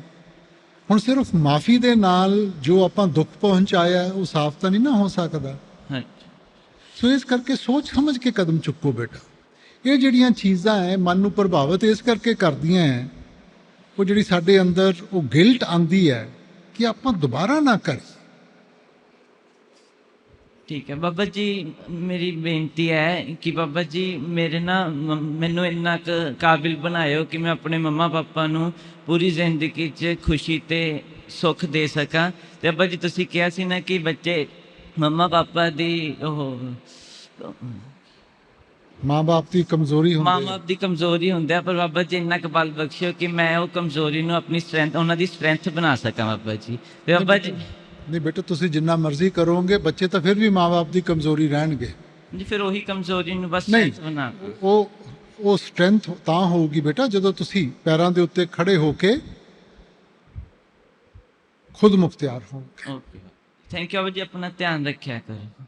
ਹੁਣ ਸਿਰਫ ਮਾਫੀ ਦੇ ਨਾਲ ਜੋ ਆਪਾਂ ਦੁੱਖ ਪਹੁੰਚਾਇਆ ਉਹ ਸਾਫ਼ ਤਾਂ ਨਹੀਂ ਨਾ ਹੋ ਸਕਦਾ। ਸੋ ਇਸ ਕਰਕੇ ਸੋਚ ਸਮਝ ਕੇ ਕਦਮ ਚੁੱਕੋ ਬੇਟਾ। ਇਹ ਜਿਹੜੀਆਂ ਚੀਜ਼ਾਂ ਹੈ ਮਨ ਨੂੰ ਪ੍ਰਭਾਵਿਤ ਇਸ ਕਰਕੇ ਕਰਦੀਆਂ ਹੈ, ਉਹ ਜਿਹੜੀ ਸਾਡੇ ਅੰਦਰ ਉਹ ਗਿਲਟ ਆਂਦੀ ਹੈ कि आप दोबारा ना करें। ठीक है बाबा जी, मेरी बेनती है कि बाबा जी मेरे ना मैनू इन्ना काबिल बनाओ कि मैं अपने मम्मा पापा नू पूरी जिंदगी च खुशी ते सुख दे सका। ते बाबा जी तुसी कहा सी ना कि बच्चे मम्मा पापा दी ਮਾਂ-ਬਾਪ ਦੀ ਕਮਜ਼ੋਰੀ ਹੁੰਦੀ ਮਾਂ ਬਾਪ ਦੀ ਕਮਜ਼ੋਰੀ ਹੁੰਦਾ ਹੈ, ਪਰ ਬਾਬਾ ਜੀ ਇੰਨਾ ਕੁ ਬਲ ਬਖਸ਼ਿਓ ਕਿ ਮੈਂ ਉਹ ਕਮਜ਼ੋਰੀ ਨੂੰ ਆਪਣੀ ਸਟਰੈਂਥ, ਉਹਨਾਂ ਦੀ ਸਟਰੈਂਥ ਬਣਾ ਸਕਾਂ ਬਾਬਾ ਜੀ। ਤੇ ਬਾਬਾ ਜੀ ਨਹੀਂ ਬੇਟਾ, ਤੁਸੀਂ ਜਿੰਨਾ ਮਰਜ਼ੀ ਕਰੋਗੇ, ਬੱਚੇ ਤਾਂ ਫਿਰ ਵੀ ਮਾਂ-ਬਾਪ ਦੀ ਕਮਜ਼ੋਰੀ ਰਹਿਣਗੇ। ਜੀ ਫਿਰ ਉਹੀ ਕਮਜ਼ੋਰੀ ਨੂੰ ਬਸ ਨਹੀਂ, ਸਟਰੈਂਥ ਬਣਾ ਉਹ ਸਟਰੈਂਥ ਤਾਂ ਹੋਊਗੀ ਬੇਟਾ ਜਦੋਂ ਤੁਸੀਂ ਪੈਰਾਂ ਦੇ ਉੱਤੇ ਖੜੇ ਹੋ ਕੇ ਖੁਦ ਮੁਖਤਿਆਰ ਹੋਵੋਗੇ। Okay, thank you Baba ji, ਆਪਣਾ ਧਿਆਨ ਰੱਖਿਆ ਕਰੋ।